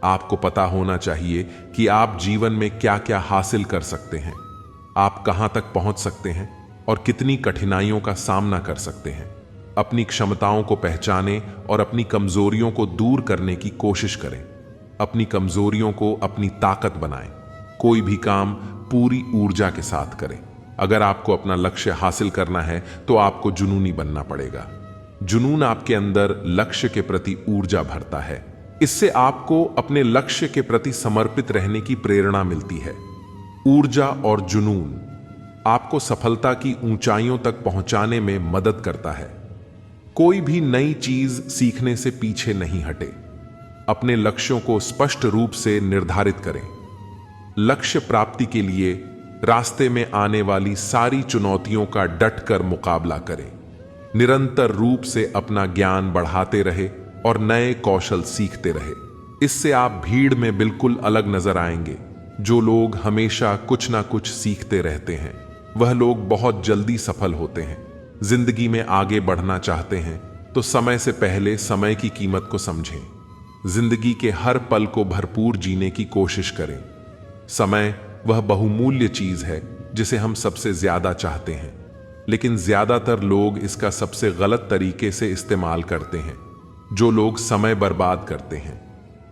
आपको पता होना चाहिए कि आप जीवन में क्या क्या हासिल कर सकते हैं, आप कहां तक पहुंच सकते हैं और कितनी कठिनाइयों का सामना कर सकते हैं। अपनी क्षमताओं को पहचानें और अपनी कमजोरियों को दूर करने की कोशिश करें। अपनी कमजोरियों को अपनी ताकत बनाएं। कोई भी काम पूरी ऊर्जा के साथ करें। अगर आपको अपना लक्ष्य हासिल करना है तो आपको जुनूनी बनना पड़ेगा। जुनून आपके अंदर लक्ष्य के प्रति ऊर्जा भरता है। इससे आपको अपने लक्ष्य के प्रति समर्पित रहने की प्रेरणा मिलती है। ऊर्जा और जुनून आपको सफलता की ऊंचाइयों तक पहुंचाने में मदद करता है। कोई भी नई चीज सीखने से पीछे नहीं हटे। अपने लक्ष्यों को स्पष्ट रूप से निर्धारित करें। लक्ष्य प्राप्ति के लिए रास्ते में आने वाली सारी चुनौतियों का डटकर मुकाबला करें। निरंतर रूप से अपना ज्ञान बढ़ाते रहे और नए कौशल सीखते रहे। इससे आप भीड़ में बिल्कुल अलग नजर आएंगे। जो लोग हमेशा कुछ ना कुछ सीखते रहते हैं वह लोग बहुत जल्दी सफल होते हैं। जिंदगी में आगे बढ़ना चाहते हैं तो समय से पहले समय की कीमत को समझें। जिंदगी के हर पल को भरपूर जीने की कोशिश करें। समय वह बहुमूल्य चीज है जिसे हम सबसे ज्यादा चाहते हैं, लेकिन ज्यादातर लोग इसका सबसे गलत तरीके से इस्तेमाल करते हैं। जो लोग समय बर्बाद करते हैं,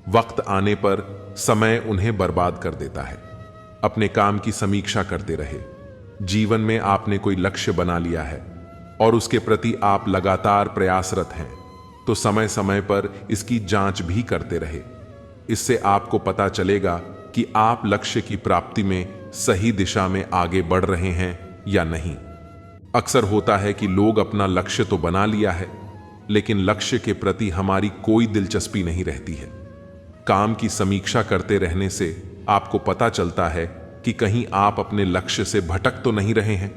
वक्त आने पर समय उन्हें बर्बाद कर देता है। अपने काम की समीक्षा करते रहे। जीवन में आपने कोई लक्ष्य बना लिया है और उसके प्रति आप लगातार प्रयासरत हैं, तो समय समय पर इसकी जांच भी करते रहे। इससे आपको पता चलेगा कि आप लक्ष्य की प्राप्ति में सही दिशा में आगे बढ़ रहे हैं या नहीं। अक्सर होता है कि लोग अपना लक्ष्य तो बना लिया है, लेकिन लक्ष्य के प्रति हमारी कोई दिलचस्पी नहीं रहती है। काम की समीक्षा करते रहने से आपको पता चलता है कि कहीं आप अपने लक्ष्य से भटक तो नहीं रहे हैं।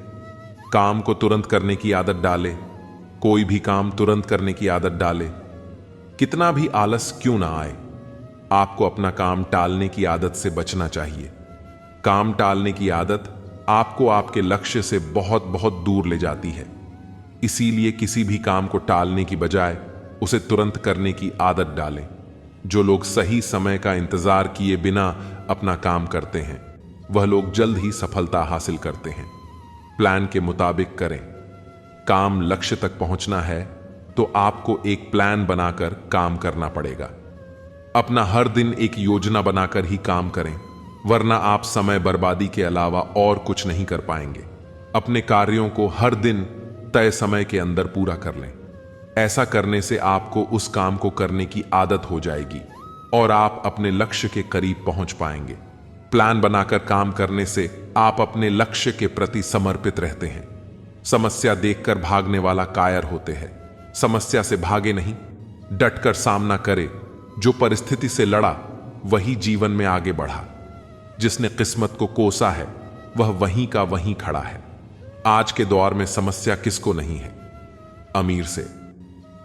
काम को तुरंत करने की आदत डालें, कोई भी काम तुरंत करने की आदत डालें। कितना भी आलस क्यों ना आए, आपको अपना काम टालने की आदत से बचना चाहिए। काम टालने की आदत आपको आपके लक्ष्य से बहुत बहुत दूर ले जाती है। इसीलिए किसी भी काम को टालने की बजाय उसे तुरंत करने की आदत डालें। जो लोग सही समय का इंतजार किए बिना अपना काम करते हैं, वह लोग जल्द ही सफलता हासिल करते हैं। प्लान के मुताबिक करें। काम लक्ष्य तक पहुंचना है तो आपको एक प्लान बनाकर काम करना पड़ेगा। अपना हर दिन एक योजना बनाकर ही काम करें, वरना आप समय बर्बादी के अलावा और कुछ नहीं कर पाएंगे। अपने कार्यों को हर दिन तय समय के अंदर पूरा कर लें। ऐसा करने से आपको उस काम को करने की आदत हो जाएगी और आप अपने लक्ष्य के करीब पहुंच पाएंगे। प्लान बनाकर काम करने से आप अपने लक्ष्य के प्रति समर्पित रहते हैं। समस्या देखकर भागने वाला कायर होते हैं। समस्या से भागे नहीं, डटकर सामना करे। जो परिस्थिति से लड़ा वही जीवन में आगे बढ़ा। जिसने किस्मत को कोसा है वह वहीं का वहीं खड़ा है। आज के दौर में समस्या किसको नहीं है? अमीर से।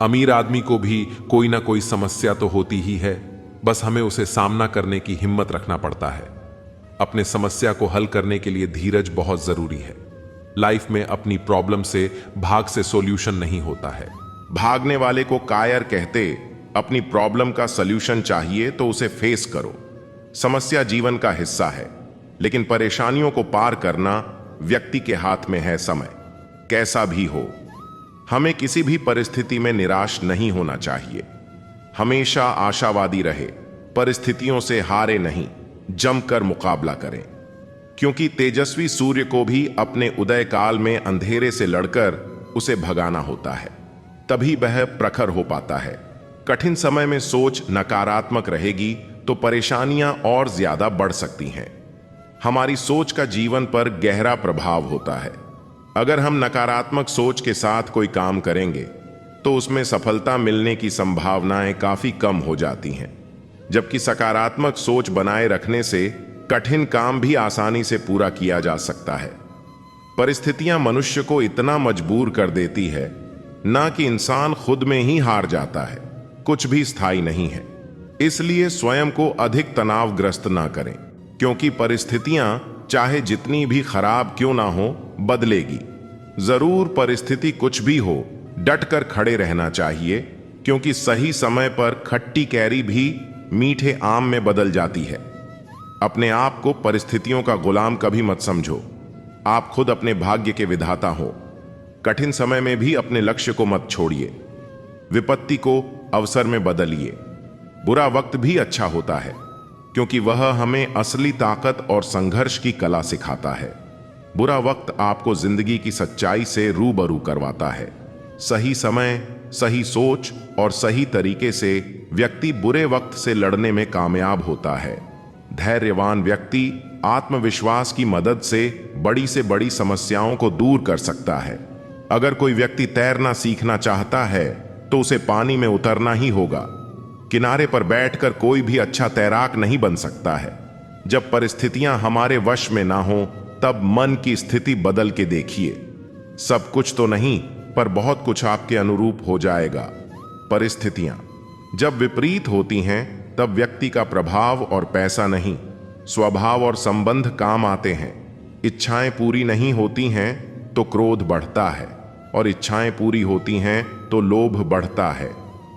अमीर आदमी को भी कोई ना कोई समस्या तो होती ही है, बस हमें उसे सामना करने की हिम्मत रखना पड़ता है। अपने समस्या को हल करने के लिए धीरज बहुत जरूरी है। लाइफ में अपनी प्रॉब्लम से भाग से सॉल्यूशन नहीं होता है। भागने वाले को कायर कहते। अपनी प्रॉब्लम का सॉल्यूशन चाहिए तो उसे फेस करो। समस्या जीवन का हिस्सा है, लेकिन परेशानियों को पार करना व्यक्ति के हाथ में है। समय कैसा भी हो, हमें किसी भी परिस्थिति में निराश नहीं होना चाहिए। हमेशा आशावादी रहे, परिस्थितियों से हारे नहीं, जमकर मुकाबला करें। क्योंकि तेजस्वी सूर्य को भी अपने उदय काल में अंधेरे से लड़कर उसे भगाना होता है, तभी वह प्रखर हो पाता है। कठिन समय में सोच नकारात्मक रहेगी तो परेशानियां और ज्यादा बढ़ सकती हैं। हमारी सोच का जीवन पर गहरा प्रभाव होता है। अगर हम नकारात्मक सोच के साथ कोई काम करेंगे तो उसमें सफलता मिलने की संभावनाएं काफी कम हो जाती हैं, जबकि सकारात्मक सोच बनाए रखने से कठिन काम भी आसानी से पूरा किया जा सकता है। परिस्थितियां मनुष्य को इतना मजबूर कर देती है ना कि इंसान खुद में ही हार जाता है। कुछ भी स्थायी नहीं है, इसलिए स्वयं को अधिक तनावग्रस्त ना करें, क्योंकि परिस्थितियां चाहे जितनी भी खराब क्यों ना हो बदलेगी। जरूर परिस्थिति कुछ भी हो, डटकर खड़े रहना चाहिए, क्योंकि सही समय पर खट्टी कैरी भी मीठे आम में बदल जाती है। अपने आप को परिस्थितियों का गुलाम कभी मत समझो। आप खुद अपने भाग्य के विधाता हो। कठिन समय में भी अपने लक्ष्य को मत छोड़िए। विपत्ति को अवसर में बदलिए। बुरा वक्त भी अच्छा होता है, क्योंकि वह हमें असली ताकत और संघर्ष की कला सिखाता है। बुरा वक्त आपको जिंदगी की सच्चाई से रूबरू करवाता है। सही समय, सही सोच और सही तरीके से व्यक्ति बुरे वक्त से लड़ने में कामयाब होता है। धैर्यवान व्यक्ति आत्मविश्वास की मदद से बड़ी समस्याओं को दूर कर सकता है। अगर कोई व्यक्ति तैरना सीखना चाहता है तो उसे पानी में उतरना ही होगा। किनारे पर बैठकर कोई भी अच्छा तैराक नहीं बन सकता है। जब परिस्थितियां हमारे वश में ना हो तब मन की स्थिति बदल के देखिए। सब कुछ तो नहीं, पर बहुत कुछ आपके अनुरूप हो जाएगा। परिस्थितियां जब विपरीत होती हैं तब व्यक्ति का प्रभाव और पैसा नहीं, स्वभाव और संबंध काम आते हैं। इच्छाएं पूरी नहीं होती हैं तो क्रोध बढ़ता है, और इच्छाएं पूरी होती हैं तो लोभ बढ़ता है।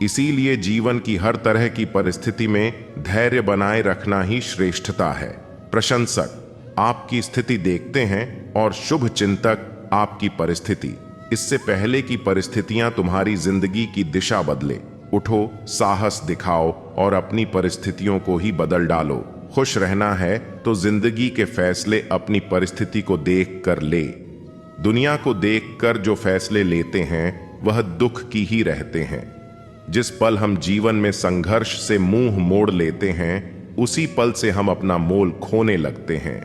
इसीलिए जीवन की हर तरह की परिस्थिति में धैर्य बनाए रखना ही श्रेष्ठता है। प्रशंसक आपकी स्थिति देखते हैं और शुभ चिंतक आपकी परिस्थिति। इससे पहले कि परिस्थितियां तुम्हारी जिंदगी की दिशा बदले, उठो, साहस दिखाओ और अपनी परिस्थितियों को ही बदल डालो। खुश रहना है तो जिंदगी के फैसले अपनी परिस्थिति को देख कर ले। दुनिया को देखकर जो फैसले लेते हैं वह दुख की ही रहते हैं। जिस पल हम जीवन में संघर्ष से मुंह मोड़ लेते हैं उसी पल से हम अपना मोल खोने लगते हैं।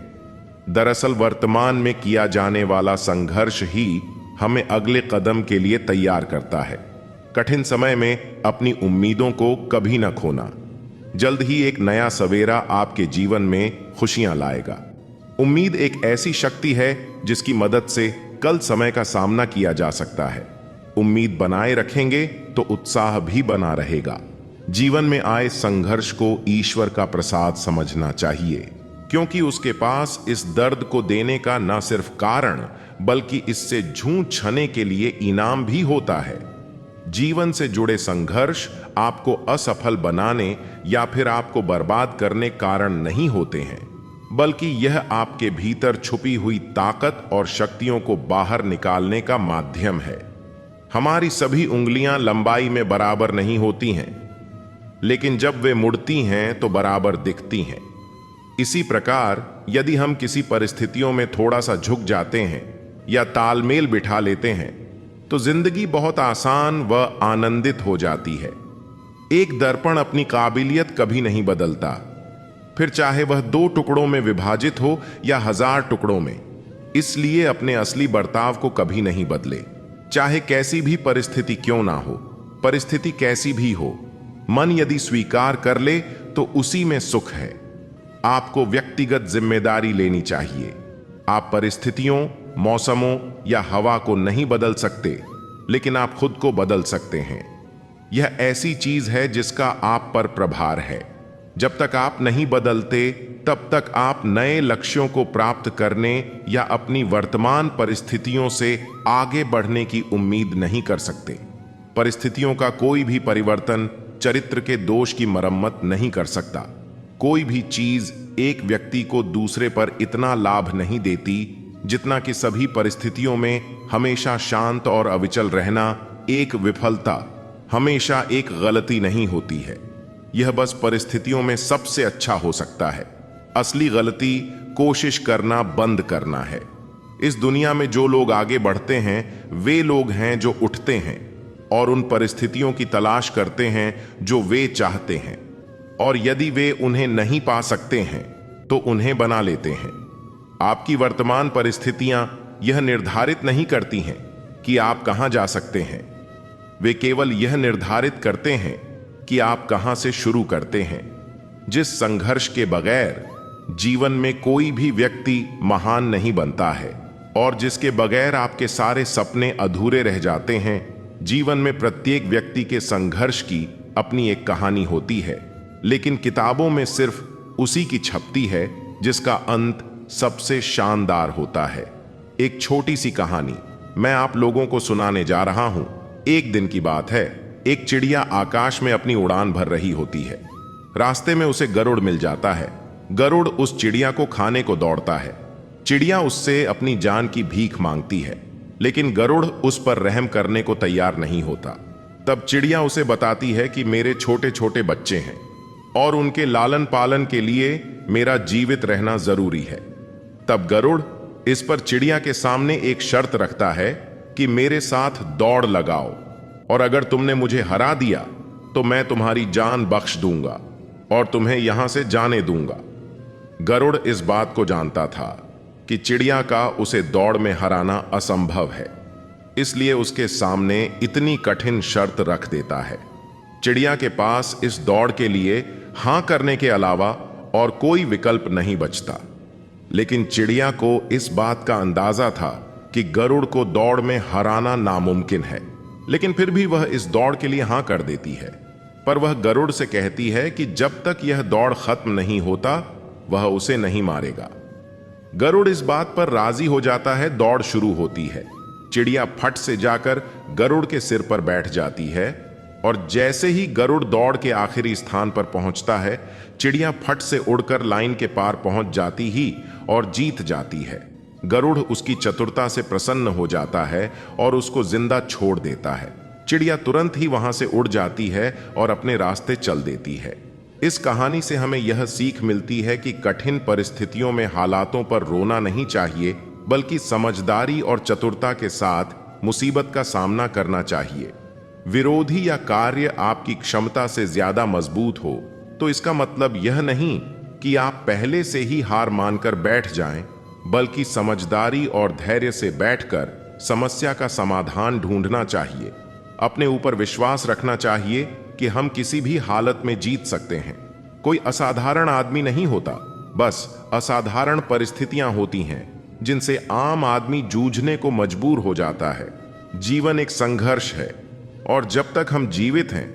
दरअसल वर्तमान में किया जाने वाला संघर्ष ही हमें अगले कदम के लिए तैयार करता है। कठिन समय में अपनी उम्मीदों को कभी न खोना। जल्द ही एक नया सवेरा आपके जीवन में खुशियां लाएगा। उम्मीद एक ऐसी शक्ति है जिसकी मदद से कल समय का सामना किया जा सकता है। उम्मीद बनाए रखेंगे तो उत्साह भी बना रहेगा। जीवन में आए संघर्ष को ईश्वर का प्रसाद समझना चाहिए, क्योंकि उसके पास इस दर्द को देने का न सिर्फ कारण बल्कि इससे जूझने के लिए इनाम भी होता है। जीवन से जुड़े संघर्ष आपको असफल बनाने या फिर आपको बर्बाद करने कारण नहीं होते हैं, बल्कि यह आपके भीतर छुपी हुई ताकत और शक्तियों को बाहर निकालने का माध्यम है। हमारी सभी उंगलियां लंबाई में बराबर नहीं होती हैं, लेकिन जब वे मुड़ती हैं तो बराबर दिखती हैं। इसी प्रकार यदि हम किसी परिस्थितियों में थोड़ा सा झुक जाते हैं या तालमेल बिठा लेते हैं तो जिंदगी बहुत आसान व आनंदित हो जाती है। एक दर्पण अपनी काबिलियत कभी नहीं बदलता, फिर चाहे वह 2 टुकड़ों में विभाजित हो या 1000 टुकड़ों में। इसलिए अपने असली बर्ताव को कभी नहीं बदले, चाहे कैसी भी परिस्थिति क्यों ना हो। परिस्थिति कैसी भी हो, मन यदि स्वीकार कर ले तो उसी में सुख है। आपको व्यक्तिगत जिम्मेदारी लेनी चाहिए। आप परिस्थितियों, मौसमों या हवा को नहीं बदल सकते, लेकिन आप खुद को बदल सकते हैं। यह ऐसी चीज है जिसका आप पर प्रभार है। जब तक आप नहीं बदलते तब तक आप नए लक्ष्यों को प्राप्त करने या अपनी वर्तमान परिस्थितियों से आगे बढ़ने की उम्मीद नहीं कर सकते। परिस्थितियों का कोई भी परिवर्तन चरित्र के दोष की मरम्मत नहीं कर सकता। कोई भी चीज एक व्यक्ति को दूसरे पर इतना लाभ नहीं देती जितना कि सभी परिस्थितियों में हमेशा शांत और अविचल रहना। एक विफलता हमेशा एक गलती नहीं होती है, यह बस परिस्थितियों में सबसे अच्छा हो सकता है। असली गलती कोशिश करना बंद करना है। इस दुनिया में जो लोग आगे बढ़ते हैं वे लोग हैं जो उठते हैं और उन परिस्थितियों की तलाश करते हैं जो वे चाहते हैं, और यदि वे उन्हें नहीं पा सकते हैं तो उन्हें बना लेते हैं। आपकी वर्तमान परिस्थितियां यह निर्धारित नहीं करती हैं कि आप कहां जा सकते हैं, वे केवल यह निर्धारित करते हैं कि आप कहां से शुरू करते हैं। जिस संघर्ष के बगैर जीवन में कोई भी व्यक्ति महान नहीं बनता है और जिसके बगैर आपके सारे सपने अधूरे रह जाते हैं। जीवन में प्रत्येक व्यक्ति के संघर्ष की अपनी एक कहानी होती है, लेकिन किताबों में सिर्फ उसी की छपती है जिसका अंत सबसे शानदार होता है। एक छोटी सी कहानी मैं आप लोगों को सुनाने जा रहा हूं। एक दिन की बात है, एक चिड़िया आकाश में अपनी उड़ान भर रही होती है। रास्ते में उसे गरुड़ मिल जाता है। गरुड़ उस चिड़िया को खाने को दौड़ता है। चिड़िया उससे अपनी जान की भीख मांगती है, लेकिन गरुड़ उस पर रहम करने को तैयार नहीं होता। तब चिड़िया उसे बताती है कि मेरे छोटे छोटे बच्चे हैं और उनके लालन पालन के लिए मेरा जीवित रहना जरूरी है। तब गरुड़ इस पर चिड़िया के सामने एक शर्त रखता है कि मेरे साथ दौड़ लगाओ और अगर तुमने मुझे हरा दिया तो मैं तुम्हारी जान बख्श दूंगा और तुम्हें यहां से जाने दूंगा। गरुड़ इस बात को जानता था कि चिड़िया का उसे दौड़ में हराना असंभव है, इसलिए उसके सामने इतनी कठिन शर्त रख देता है। चिड़िया के पास इस दौड़ के लिए हां करने के अलावा और कोई विकल्प नहीं बचता। लेकिन चिड़िया को इस बात का अंदाजा था कि गरुड़ को दौड़ में हराना नामुमकिन है, लेकिन फिर भी वह इस दौड़ के लिए हां कर देती है। पर वह गरुड़ से कहती है कि जब तक यह दौड़ खत्म नहीं होता वह उसे नहीं मारेगा। गरुड़ इस बात पर राजी हो जाता है। दौड़ शुरू होती है। चिड़िया फट से जाकर गरुड़ के सिर पर बैठ जाती है और जैसे ही गरुड़ दौड़ के आखिरी स्थान पर पहुंचता है, चिड़िया फट से उड़कर लाइन के पार पहुंच जाती ही और जीत जाती है। गरुड़ उसकी चतुरता से प्रसन्न हो जाता है और उसको जिंदा छोड़ देता है। चिड़िया तुरंत ही वहां से उड़ जाती है और अपने रास्ते चल देती है। इस कहानी से हमें यह सीख मिलती है कि कठिन परिस्थितियों में हालातों पर रोना नहीं चाहिए, बल्कि समझदारी और चतुरता के साथ मुसीबत का सामना करना चाहिए। विरोधी या कार्य आपकी क्षमता से ज्यादा मजबूत हो तो इसका मतलब यह नहीं कि आप पहले से ही हार मानकर बैठ जाएं, बल्कि समझदारी और धैर्य से बैठकर समस्या का समाधान ढूंढना चाहिए। अपने ऊपर विश्वास रखना चाहिए कि हम किसी भी हालत में जीत सकते हैं। कोई असाधारण आदमी नहीं होता, बस असाधारण परिस्थितियां होती हैं जिनसे आम आदमी जूझने को मजबूर हो जाता है। जीवन एक संघर्ष है और जब तक हम जीवित हैं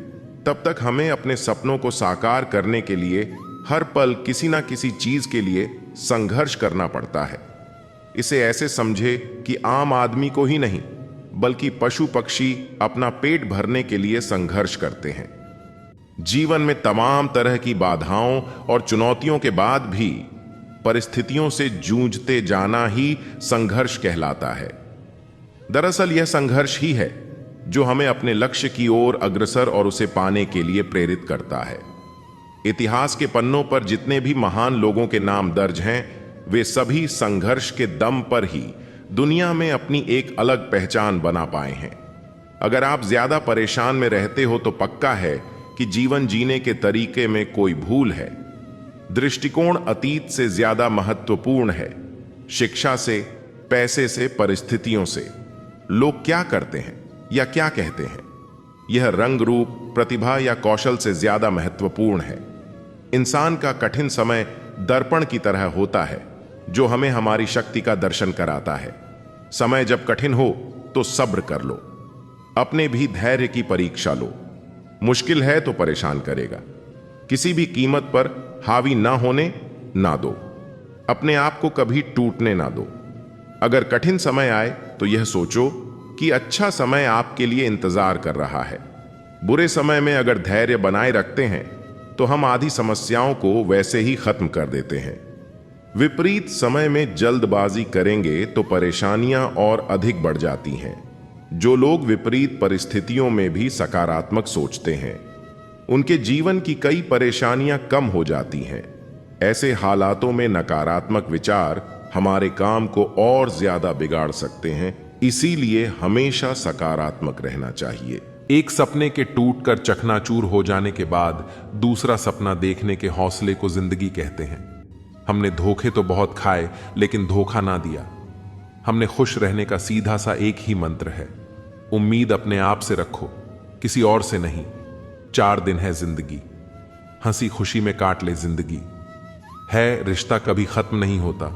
तब तक हमें अपने सपनों को साकार करने के लिए हर पल किसी ना किसी चीज के लिए संघर्ष करना पड़ता है। इसे ऐसे समझे कि आम आदमी को ही नहीं बल्कि पशु पक्षी अपना पेट भरने के लिए संघर्ष करते हैं। जीवन में तमाम तरह की बाधाओं और चुनौतियों के बाद भी परिस्थितियों से जूझते जाना ही संघर्ष कहलाता है। दरअसल यह संघर्ष ही है जो हमें अपने लक्ष्य की ओर अग्रसर और उसे पाने के लिए प्रेरित करता है। इतिहास के पन्नों पर जितने भी महान लोगों के नाम दर्ज हैं, वे सभी संघर्ष के दम पर ही दुनिया में अपनी एक अलग पहचान बना पाए हैं। अगर आप ज्यादा परेशान में रहते हो तो पक्का है कि जीवन जीने के तरीके में कोई भूल है। दृष्टिकोण अतीत से ज्यादा महत्वपूर्ण है, शिक्षा से, पैसे से, परिस्थितियों से। लोग क्या करते हैं या क्या कहते हैं, यह रंग रूप, प्रतिभा या कौशल से ज्यादा महत्वपूर्ण है। इंसान का कठिन समय दर्पण की तरह होता है जो हमें हमारी शक्ति का दर्शन कराता है। समय जब कठिन हो तो सब्र कर लो, अपने भी धैर्य की परीक्षा लो। मुश्किल है तो परेशान करेगा, किसी भी कीमत पर हावी ना होने ना दो, अपने आप को कभी टूटने ना दो। अगर कठिन समय आए तो यह सोचो कि अच्छा समय आपके लिए इंतजार कर रहा है। बुरे समय में अगर धैर्य बनाए रखते हैं तो हम आधी समस्याओं को वैसे ही खत्म कर देते हैं। विपरीत समय में जल्दबाजी करेंगे तो परेशानियां और अधिक बढ़ जाती हैं। जो लोग विपरीत परिस्थितियों में भी सकारात्मक सोचते हैं, उनके जीवन की कई परेशानियां कम हो जाती हैं। ऐसे हालातों में नकारात्मक विचार हमारे काम को और ज्यादा बिगाड़ सकते हैं, इसीलिए हमेशा सकारात्मक रहना चाहिए। एक सपने के टूटकर चकनाचूर हो जाने के बाद दूसरा सपना देखने के हौसले को जिंदगी कहते हैं। हमने धोखे तो बहुत खाए लेकिन धोखा ना दिया। हमने खुश रहने का सीधा सा एक ही मंत्र है, उम्मीद अपने आप से रखो, किसी और से नहीं। 4 दिन है जिंदगी, हंसी खुशी में काट ले जिंदगी। है रिश्ता कभी खत्म नहीं होता,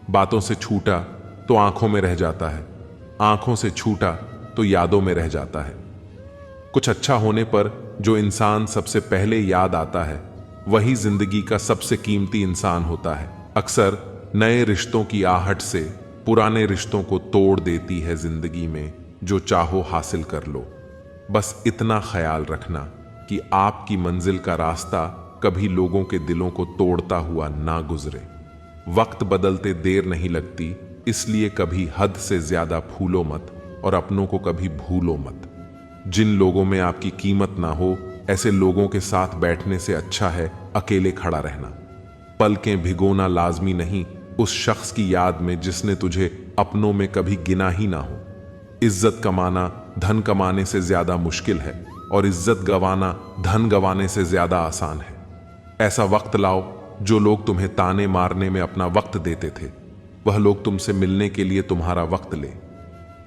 बातों से छूटा तो आंखों में रह जाता है, आंखों से छूटा तो यादों में रह जाता है। कुछ अच्छा होने पर जो इंसान सबसे पहले याद आता है वही जिंदगी का सबसे कीमती इंसान होता है। अक्सर नए रिश्तों की आहट से पुराने रिश्तों को तोड़ देती है जिंदगी में, जो चाहो हासिल कर लो। बस इतना ख्याल रखना कि आपकी मंजिल का रास्ता कभी लोगों के दिलों को तोड़ता हुआ ना गुजरे। वक्त बदलते देर नहीं लगती, इसलिए कभी हद से ज्यादा फूलो मत और अपनों को कभी भूलो मत। जिन लोगों में आपकी कीमत ना हो, ऐसे लोगों के साथ बैठने से अच्छा है अकेले खड़ा रहना। पलकें भिगोना लाजमी नहीं उस शख्स की याद में जिसने तुझे अपनों में कभी गिना ही ना हो। इज्जत कमाना धन कमाने से ज्यादा मुश्किल है और इज्जत गंवाना धन गंवाने से ज्यादा आसान है। ऐसा वक्त लाओ जो लोग तुम्हें ताने मारने में अपना वक्त देते थे, वह लोग तुमसे मिलने के लिए तुम्हारा वक्त ले।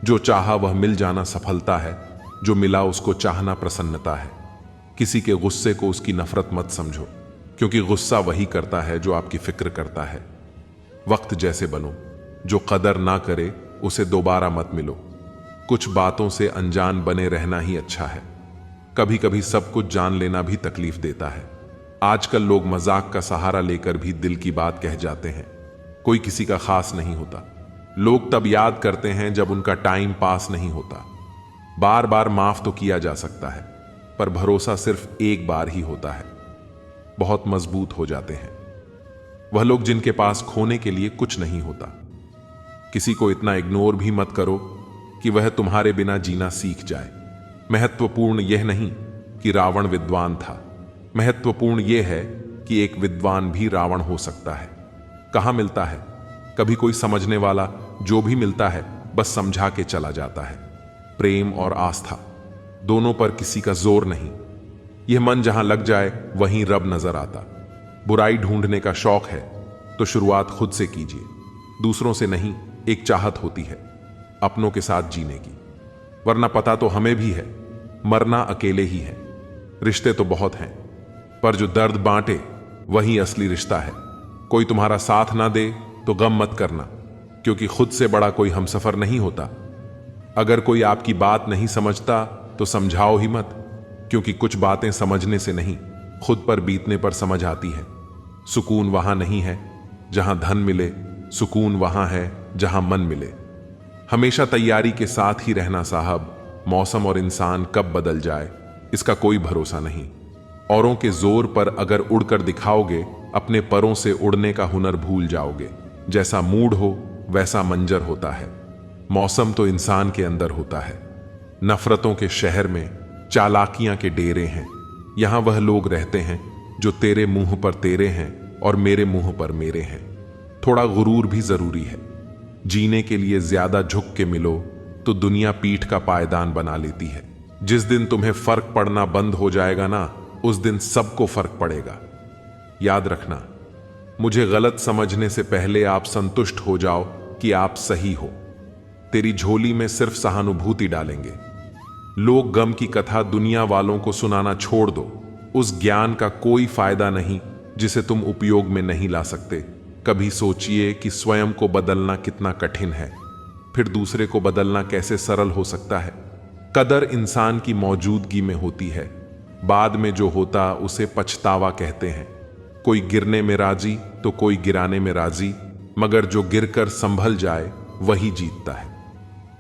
जो चाहा वह मिल जाना सफलता है, जो मिला उसको चाहना प्रसन्नता है। किसी के गुस्से को उसकी नफरत मत समझो, क्योंकि गुस्सा वही करता है जो आपकी फिक्र करता है। वक्त जैसे बनो, जो कदर ना करे उसे दोबारा मत मिलो। कुछ बातों से अनजान बने रहना ही अच्छा है। कभी कभी सब कुछ जान लेना भी तकलीफ देता है। आजकल लोग मजाक का सहारा लेकर भी दिल की बात कह जाते हैं। कोई किसी का खास नहीं होता। लोग तब याद करते हैं जब उनका टाइम पास नहीं होता। बार बार माफ तो किया जा सकता है, पर भरोसा सिर्फ एक बार ही होता है। बहुत मजबूत हो जाते हैं वह लोग जिनके पास खोने के लिए कुछ नहीं होता। किसी को इतना इग्नोर भी मत करो कि वह तुम्हारे बिना जीना सीख जाए। महत्वपूर्ण यह नहीं कि रावण विद्वान था, महत्वपूर्ण यह है कि एक विद्वान भी रावण हो सकता है। कहाँ मिलता है? कभी कोई समझने वाला, जो भी मिलता है बस समझा के चला जाता है। प्रेम और आस्था दोनों पर किसी का जोर नहीं। यह मन जहां लग जाए वहीं रब नजर आता। बुराई ढूंढने का शौक है तो शुरुआत खुद से कीजिए, दूसरों से नहीं। एक चाहत होती है अपनों के साथ जीने की, वरना पता तो हमें भी है मरना अकेले ही है। रिश्ते तो बहुत हैं, पर जो दर्द बांटे वही असली रिश्ता है। कोई तुम्हारा साथ ना दे तो गम मत करना, क्योंकि खुद से बड़ा कोई हमसफर नहीं होता। अगर कोई आपकी बात नहीं समझता तो समझाओ ही मत, क्योंकि कुछ बातें समझने से नहीं, खुद पर बीतने पर समझ आती है। सुकून वहां नहीं है जहां धन मिले, सुकून वहां है जहां मन मिले। हमेशा तैयारी के साथ ही रहना साहब। मौसम और इंसान कब बदल जाए इसका कोई भरोसा नहीं। औरों के जोर पर अगर उड़कर दिखाओगे, अपने परों से उड़ने का हुनर भूल जाओगे। जैसा मूड हो वैसा मंजर होता है। मौसम तो इंसान के अंदर होता है। नफरतों के शहर में चालाकियां के डेरे हैं। यहां वह लोग रहते हैं जो तेरे मुंह पर तेरे हैं और मेरे मुंह पर मेरे हैं। थोड़ा गुरूर भी जरूरी है। जीने के लिए ज्यादा झुक के मिलो तो दुनिया पीठ का पायदान बना लेती है। जिस दिन तुम्हें फर्क पड़ना बंद हो जाएगा ना, उस दिन सबको फर्क पड़ेगा। याद रखना, मुझे गलत समझने से पहले आप संतुष्ट हो जाओ कि आप सही हो। तेरी झोली में सिर्फ सहानुभूति डालेंगे। लोग गम की कथा दुनिया वालों को सुनाना छोड़ दो। उस ज्ञान का कोई फायदा नहीं जिसे तुम उपयोग में नहीं ला सकते। कभी सोचिए कि स्वयं को बदलना कितना कठिन है, फिर दूसरे को बदलना कैसे सरल हो सकता है। कदर इंसान की मौजूदगी में होती है, बाद में जो होता उसे पछतावा कहते हैं। कोई गिरने में राजी तो कोई गिराने में राजी, मगर जो गिरकर संभल जाए वही जीतता है।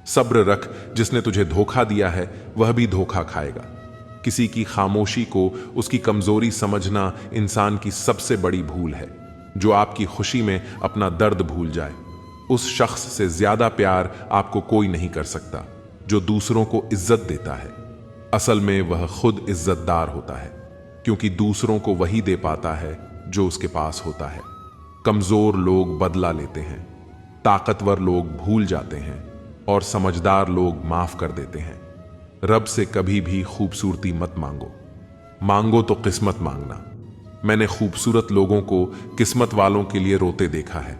सब्र रख, जिसने तुझे धोखा दिया है वह भी धोखा खाएगा। किसी की खामोशी को उसकी कमजोरी समझना इंसान की सबसे बड़ी भूल है। जो आपकी खुशी में अपना दर्द भूल जाए, उस शख्स से ज्यादा प्यार आपको कोई नहीं कर सकता। जो दूसरों को इज्जत देता है, असल में वह खुद इज्जतदार होता है, क्योंकि दूसरों को वही दे पाता है जो उसके पास होता है। कमजोर लोग बदला लेते हैं, ताकतवर लोग भूल जाते हैं और समझदार लोग माफ कर देते हैं। रब से कभी भी खूबसूरती मत मांगो, मांगो तो किस्मत मांगना। मैंने खूबसूरत लोगों को किस्मत वालों के लिए रोते देखा है।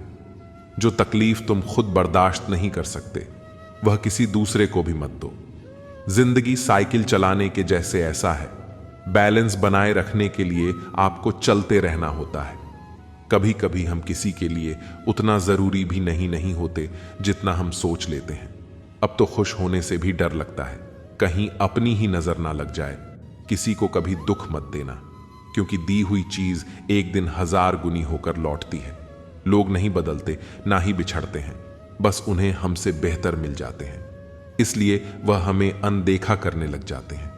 जो तकलीफ तुम खुद बर्दाश्त नहीं कर सकते, वह किसी दूसरे को भी मत दो। जिंदगी साइकिल चलाने के जैसे ऐसा है, बैलेंस बनाए रखने के लिए आपको चलते रहना होता है। कभी कभी हम किसी के लिए उतना जरूरी भी नहीं होते जितना हम सोच लेते हैं। अब तो खुश होने से भी डर लगता है, कहीं अपनी ही नजर ना लग जाए। किसी को कभी दुख मत देना, क्योंकि दी हुई चीज एक दिन 1000 गुनी होकर लौटती है। लोग नहीं बदलते, ना ही बिछड़ते हैं, बस उन्हें हमसे बेहतर मिल जाते हैं, इसलिए वह हमें अनदेखा करने लग जाते हैं।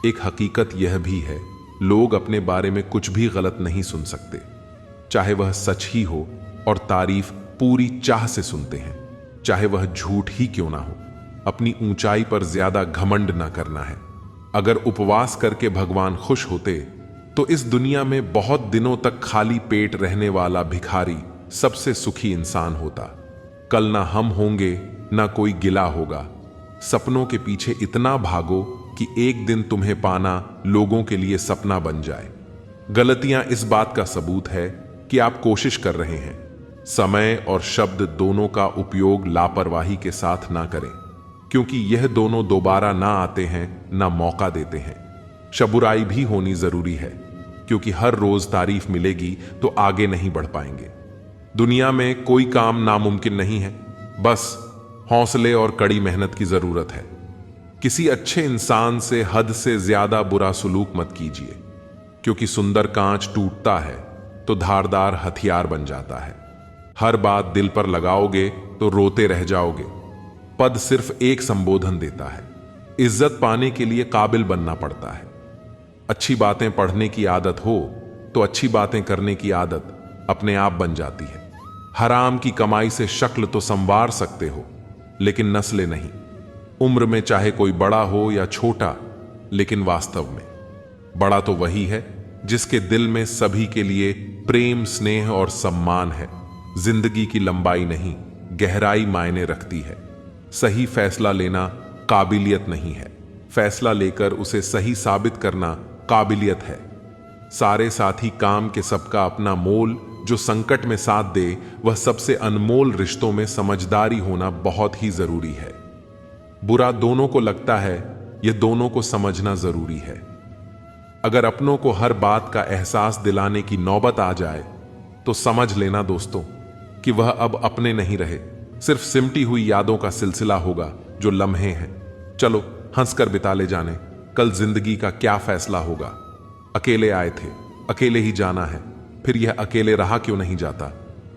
एक हकीकत यह भी है, लोग अपने बारे में कुछ भी गलत नहीं सुन सकते, चाहे वह सच ही हो, और तारीफ पूरी चाह से सुनते हैं, चाहे वह झूठ ही क्यों ना हो। अपनी ऊंचाई पर ज्यादा घमंड ना करना है। अगर उपवास करके भगवान खुश होते तो इस दुनिया में बहुत दिनों तक खाली पेट रहने वाला भिखारी सबसे सुखी इंसान होता। कल ना हम होंगे ना कोई गिला होगा। सपनों के पीछे इतना भागो कि एक दिन तुम्हें पाना लोगों के लिए सपना बन जाए। गलतियां इस बात का सबूत है कि आप कोशिश कर रहे हैं। समय और शब्द दोनों का उपयोग लापरवाही के साथ ना करें, क्योंकि यह दोनों दोबारा ना आते हैं ना मौका देते हैं। शबुराई भी होनी जरूरी है, क्योंकि हर रोज तारीफ मिलेगी तो आगे नहीं बढ़ पाएंगे। दुनिया में कोई काम नामुमकिन नहीं है, बस हौसले और कड़ी मेहनत की जरूरत है। किसी अच्छे इंसान से हद से ज्यादा बुरा सलूक मत कीजिए, क्योंकि सुंदर कांच टूटता है तो धारदार हथियार बन जाता है। हर बात दिल पर लगाओगे तो रोते रह जाओगे। पद सिर्फ एक संबोधन देता है। इज्जत पाने के लिए काबिल बनना पड़ता है। अच्छी बातें पढ़ने की आदत हो तो अच्छी बातें करने की आदत अपने आप बन जाती है। हराम की कमाई से शक्ल तो संवार सकते हो, लेकिन नस्लें नहीं। उम्र में चाहे कोई बड़ा हो या छोटा, लेकिन वास्तव में बड़ा तो वही है जिसके दिल में सभी के लिए प्रेम, स्नेह और सम्मान है। जिंदगी की लंबाई नहीं, गहराई मायने रखती है। सही फैसला लेना काबिलियत नहीं है, फैसला लेकर उसे सही साबित करना काबिलियत है। सारे साथी काम के सबका अपना मोल, जो संकट में साथ दे वह सबसे अनमोल। रिश्तों में समझदारी होना बहुत ही जरूरी है। बुरा दोनों को लगता है, यह दोनों को समझना जरूरी है। अगर अपनों को हर बात का एहसास दिलाने की नौबत आ जाए तो समझ लेना दोस्तों कि वह अब अपने नहीं रहे, सिर्फ सिमटी हुई यादों का सिलसिला होगा जो लम्हे हैं। चलो हंसकर बिता ले जाने, कल जिंदगी का क्या फैसला होगा। अकेले आए थे, अकेले ही जाना है, फिर यह अकेले रहा क्यों नहीं जाता।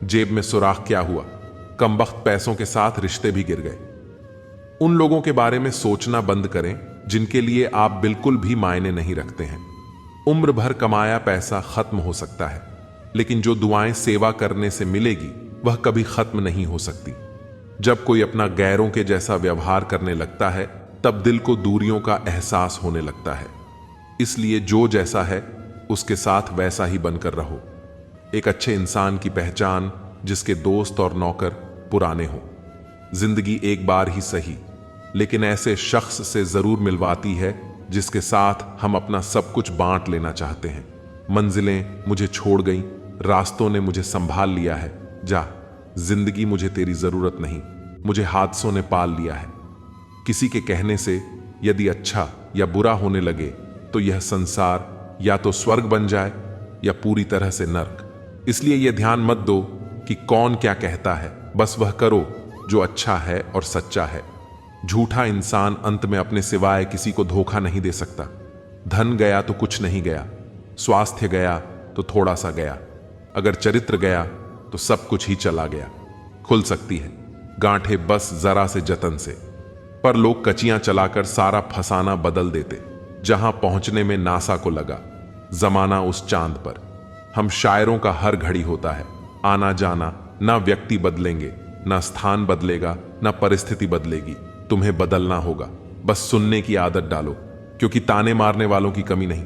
जेब में सुराख क्या हुआ, कमबख्त पैसों के साथ रिश्ते भी गिर गए। उन लोगों के बारे में सोचना बंद करें जिनके लिए आप बिल्कुल भी मायने नहीं रखते हैं। उम्र भर कमाया पैसा खत्म हो सकता है, लेकिन जो दुआएं सेवा करने से मिलेगी वह कभी खत्म नहीं हो सकती। जब कोई अपना गैरों के जैसा व्यवहार करने लगता है तब दिल को दूरियों का एहसास होने लगता है। इसलिए जो जैसा है उसके साथ वैसा ही बनकर रहो। एक अच्छे इंसान की पहचान जिसके दोस्त और नौकर पुराने हों। जिंदगी एक बार ही सही, लेकिन ऐसे शख्स से जरूर मिलवाती है जिसके साथ हम अपना सब कुछ बांट लेना चाहते हैं। मंजिलें मुझे छोड़ गईं, रास्तों ने मुझे संभाल लिया है। जा जिंदगी, मुझे तेरी जरूरत नहीं, मुझे हादसों ने पाल लिया है। किसी के कहने से यदि अच्छा या बुरा होने लगे तो यह संसार या तो स्वर्ग बन जाए या पूरी तरह से नर्क। इसलिए यह ध्यान मत दो कि कौन क्या कहता है, बस वह करो जो अच्छा है और सच्चा है। झूठा इंसान अंत में अपने सिवाय किसी को धोखा नहीं दे सकता। धन गया तो कुछ नहीं गया, स्वास्थ्य गया तो थोड़ा सा गया, अगर चरित्र गया तो सब कुछ ही चला गया। खुल सकती है गांठें बस जरा से जतन से, पर लोग कचियां चलाकर सारा फसाना बदल देते। जहां पहुंचने में नासा को लगा जमाना उस चांद पर। हम शायरों का हर घड़ी होता है आना जाना, ना व्यक्ति बदलेंगे, ना स्थान बदलेगा, ना परिस्थिति बदलेगी। तुम्हें बदलना होगा, बस सुनने की आदत डालो क्योंकि ताने मारने वालों की कमी नहीं।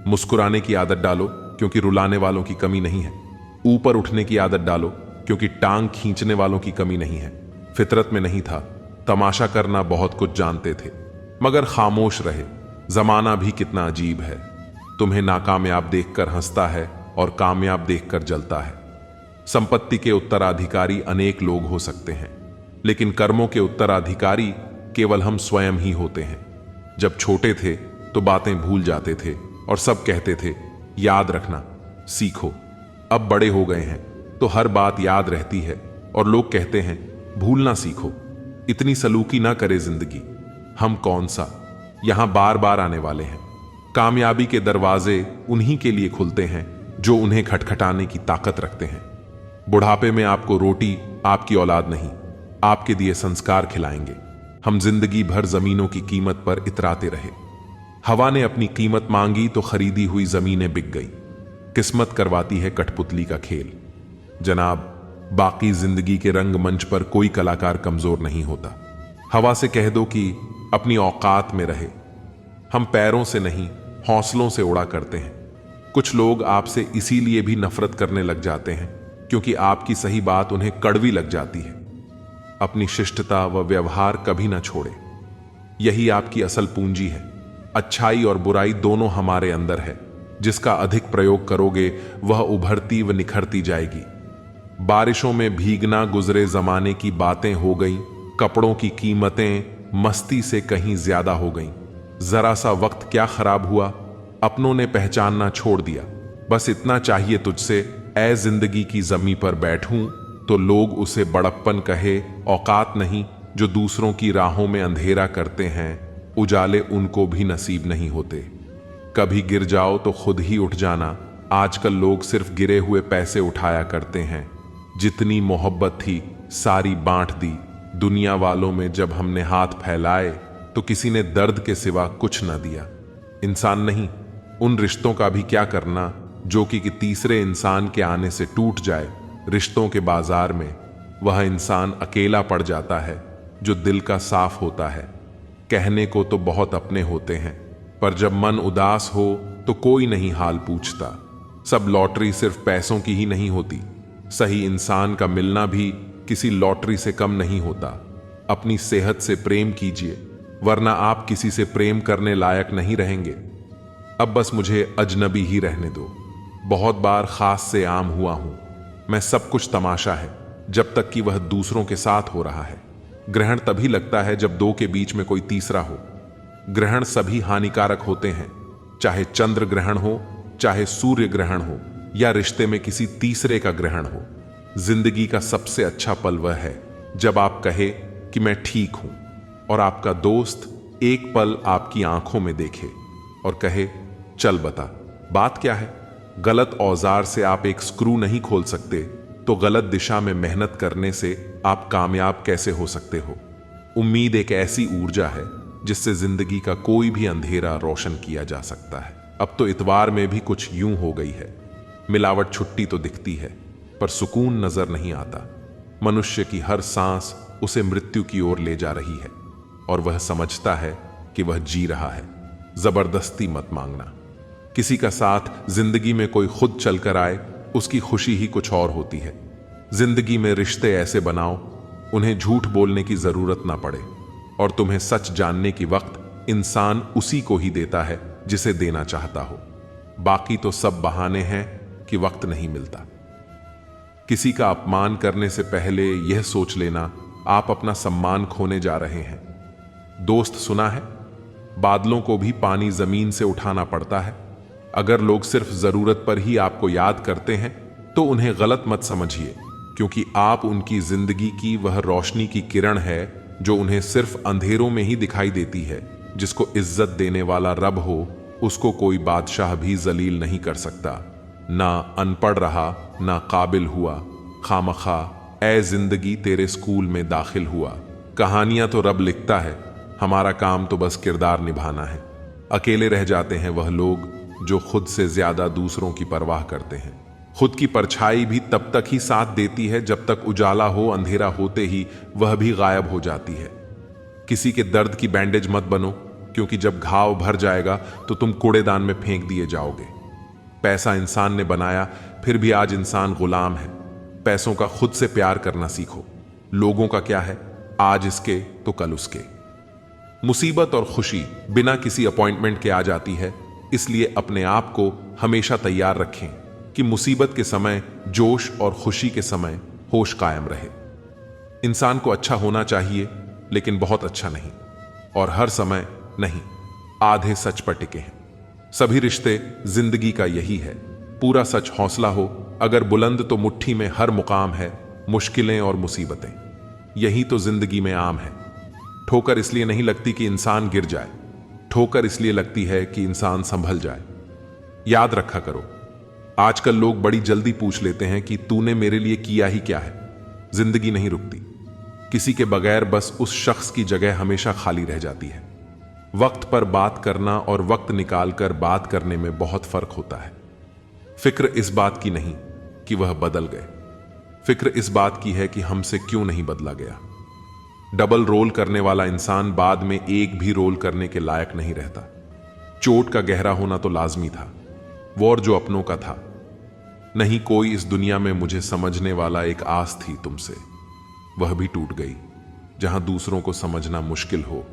मुस्कुराने की आदत डालो क्योंकि रुलाने वालों की कमी नहीं है। ऊपर उठने की आदत डालो क्योंकि टांग खींचने वालों की कमी नहीं है। फितरत में नहीं था, तमाशा करना बहुत कुछ जानते थे, मगर खामोश रहे। जमाना भी कितना अजीब है, तुम्हें नाकामयाब देखकर हंसता है और कामयाब देखकर जलता है। संपत्ति के उत्तराधिकारी अनेक लोग हो सकते हैं, लेकिन कर्मों के उत्तराधिकारी केवल हम स्वयं ही होते हैं। जब छोटे थे तो बातें भूल जाते थे और सब कहते थे याद रखना सीखो। अब बड़े हो गए हैं तो हर बात याद रहती है और लोग कहते हैं भूलना सीखो। इतनी सलूकी ना करे जिंदगी। हम कौन सा यहां बार बार आने वाले हैं। कामयाबी के दरवाजे उन्हीं के लिए खुलते हैं जो उन्हें खटखटाने की ताकत रखते हैं। बुढ़ापे में आपको रोटी आपकी औलाद नहीं, आपके दिए संस्कार खिलाएंगे। हम जिंदगी भर जमीनों की कीमत पर इतराते रहे। हवा ने अपनी कीमत मांगी तो खरीदी हुई जमीनें बिक गई। किस्मत करवाती है कठपुतली का खेल। जनाब, बाकी जिंदगी के रंगमंच पर कोई कलाकार कमजोर नहीं होता। हवा से कह दो कि अपनी औकात में रहे। हम पैरों से नहीं हौसलों से उड़ा करते हैं। कुछ लोग आपसे इसीलिए भी नफरत करने लग जाते हैं क्योंकि आपकी सही बात उन्हें कड़वी लग जाती है। अपनी शिष्टता व व्यवहार कभी ना छोड़े, यही आपकी असल पूंजी है। अच्छाई और बुराई दोनों हमारे अंदर है। जिसका अधिक प्रयोग करोगे वह उभरती व निखरती जाएगी। बारिशों में भीगना गुजरे जमाने की बातें हो गईं। कपड़ों की कीमतें मस्ती से कहीं ज्यादा हो गईं। जरा सा वक्त क्या खराब हुआ, अपनों ने पहचानना छोड़ दिया। बस इतना चाहिए तुझसे, ऐ जिंदगी की जमी पर बैठूं तो लोग उसे बड़प्पन कहे। औकात नहीं जो दूसरों की राहों में अंधेरा करते हैं, उजाले उनको भी नसीब नहीं होते। कभी गिर जाओ तो खुद ही उठ जाना। आजकल लोग सिर्फ गिरे हुए पैसे उठाया करते हैं। जितनी मोहब्बत थी सारी बांट दी। दुनिया वालों में जब हमने हाथ फैलाए तो किसी ने दर्द के सिवा कुछ न दिया। इंसान नहीं, उन रिश्तों का भी क्या करना जो कि तीसरे इंसान के आने से टूट जाए। रिश्तों के बाजार में वह इंसान अकेला पड़ जाता है जो दिल का साफ होता है। कहने को तो बहुत अपने होते हैं, पर जब मन उदास हो तो कोई नहीं हाल पूछता। सब लॉटरी सिर्फ पैसों की ही नहीं होती, सही इंसान का मिलना भी किसी लॉटरी से कम नहीं होता। अपनी सेहत से प्रेम कीजिए, वरना आप किसी से प्रेम करने लायक नहीं रहेंगे। अब बस मुझे अजनबी ही रहने दो। बहुत बार खास से आम हुआ हूं मैं, सब कुछ तमाशा है जब तक कि वह दूसरों के साथ हो रहा है। ग्रहण तभी लगता है जब दो के बीच में कोई तीसरा हो। ग्रहण सभी हानिकारक होते हैं, चाहे चंद्र ग्रहण हो, चाहे सूर्य ग्रहण हो, या रिश्ते में किसी तीसरे का ग्रहण हो। जिंदगी का सबसे अच्छा पल वह है जब आप कहे कि मैं ठीक हूं, और आपका दोस्त एक पल आपकी आंखों में देखे और कहे चल बता बात क्या है। गलत औजार से आप एक स्क्रू नहीं खोल सकते, तो गलत दिशा में मेहनत करने से आप कामयाब कैसे हो सकते हो। उम्मीद एक ऐसी ऊर्जा है जिससे जिंदगी का कोई भी अंधेरा रोशन किया जा सकता है। अब तो इतवार में भी कुछ यूं हो गई है, मिलावट छुट्टी तो दिखती है पर सुकून नजर नहीं आता। मनुष्य की हर सांस उसे मृत्यु की ओर ले जा रही है और वह समझता है कि वह जी रहा है। जबरदस्ती मत मांगना। किसी का साथ जिंदगी में कोई खुद चलकर आए, उसकी खुशी ही कुछ और होती है। जिंदगी में रिश्ते ऐसे बनाओ उन्हें झूठ बोलने की जरूरत ना पड़े, और तुम्हें सच जानने की वक्त इंसान उसी को ही देता है जिसे देना चाहता हो। बाकी तो सब बहाने हैं कि वक्त नहीं मिलता। किसी का अपमान करने से पहले यह सोच लेना आप अपना सम्मान खोने जा रहे हैं। दोस्त सुना है, बादलों को भी पानी जमीन से उठाना पड़ता है। अगर लोग सिर्फ जरूरत पर ही आपको याद करते हैं तो उन्हें गलत मत समझिए, क्योंकि आप उनकी जिंदगी की वह रोशनी की किरण है जो उन्हें सिर्फ अंधेरों में ही दिखाई देती है। जिसको इज्जत देने वाला रब हो उसको कोई बादशाह भी जलील नहीं कर सकता। ना अनपढ़ रहा ना काबिल हुआ, खामखा ए जिंदगी तेरे स्कूल में दाखिल हुआ। कहानियां तो रब लिखता है, हमारा काम तो बस किरदार निभाना है। अकेले रह जाते हैं वह लोग जो खुद से ज्यादा दूसरों की परवाह करते हैं। खुद की परछाई भी तब तक ही साथ देती है जब तक उजाला हो, अंधेरा होते ही वह भी गायब हो जाती है। किसी के दर्द की बैंडेज मत बनो, क्योंकि जब घाव भर जाएगा तो तुम कूड़ेदान में फेंक दिए जाओगे। पैसा इंसान ने बनाया, फिर भी आज इंसान गुलाम है। पैसों का खुद से प्यार करना सीखो। लोगों का क्या है, आज इसके तो कल उसके। मुसीबत और खुशी बिना किसी अपॉइंटमेंट के आ जाती है, इसलिए अपने आप को हमेशा तैयार रखें कि मुसीबत के समय जोश और खुशी के समय होश कायम रहे। इंसान को अच्छा होना चाहिए, लेकिन बहुत अच्छा नहीं, और हर समय नहीं, आधे सच पर टिके हैं। सभी रिश्ते जिंदगी का यही है। पूरा सच हौसला हो, अगर बुलंद तो मुट्ठी में हर मुकाम है। मुश्किलें और मुसीबतें यही तो जिंदगी में आम है। ठोकर इसलिए नहीं लगती कि इंसान गिर जाए, ठोकर इसलिए लगती है कि इंसान संभल जाए। याद रखा करो, आजकल लोग बड़ी जल्दी पूछ लेते हैं कि तूने मेरे लिए किया ही क्या है। जिंदगी नहीं रुकती, किसी के बगैर बस उस शख्स की जगह हमेशा खाली रह जाती है। वक्त पर बात करना और वक्त निकालकर बात करने में बहुत फर्क होता है। फिक्र इस बात की नहीं कि वह बदल गए, फिक्र इस बात की है कि हमसे क्यों नहीं बदला गया। डबल रोल करने वाला इंसान बाद में एक भी रोल करने के लायक नहीं रहता। चोट का गहरा होना तो लाजमी था, वॉर जो अपनों का था। नहीं कोई इस दुनिया में मुझे समझने वाला, एक आस थी तुमसे, वह भी टूट गई। जहां दूसरों को समझना मुश्किल हो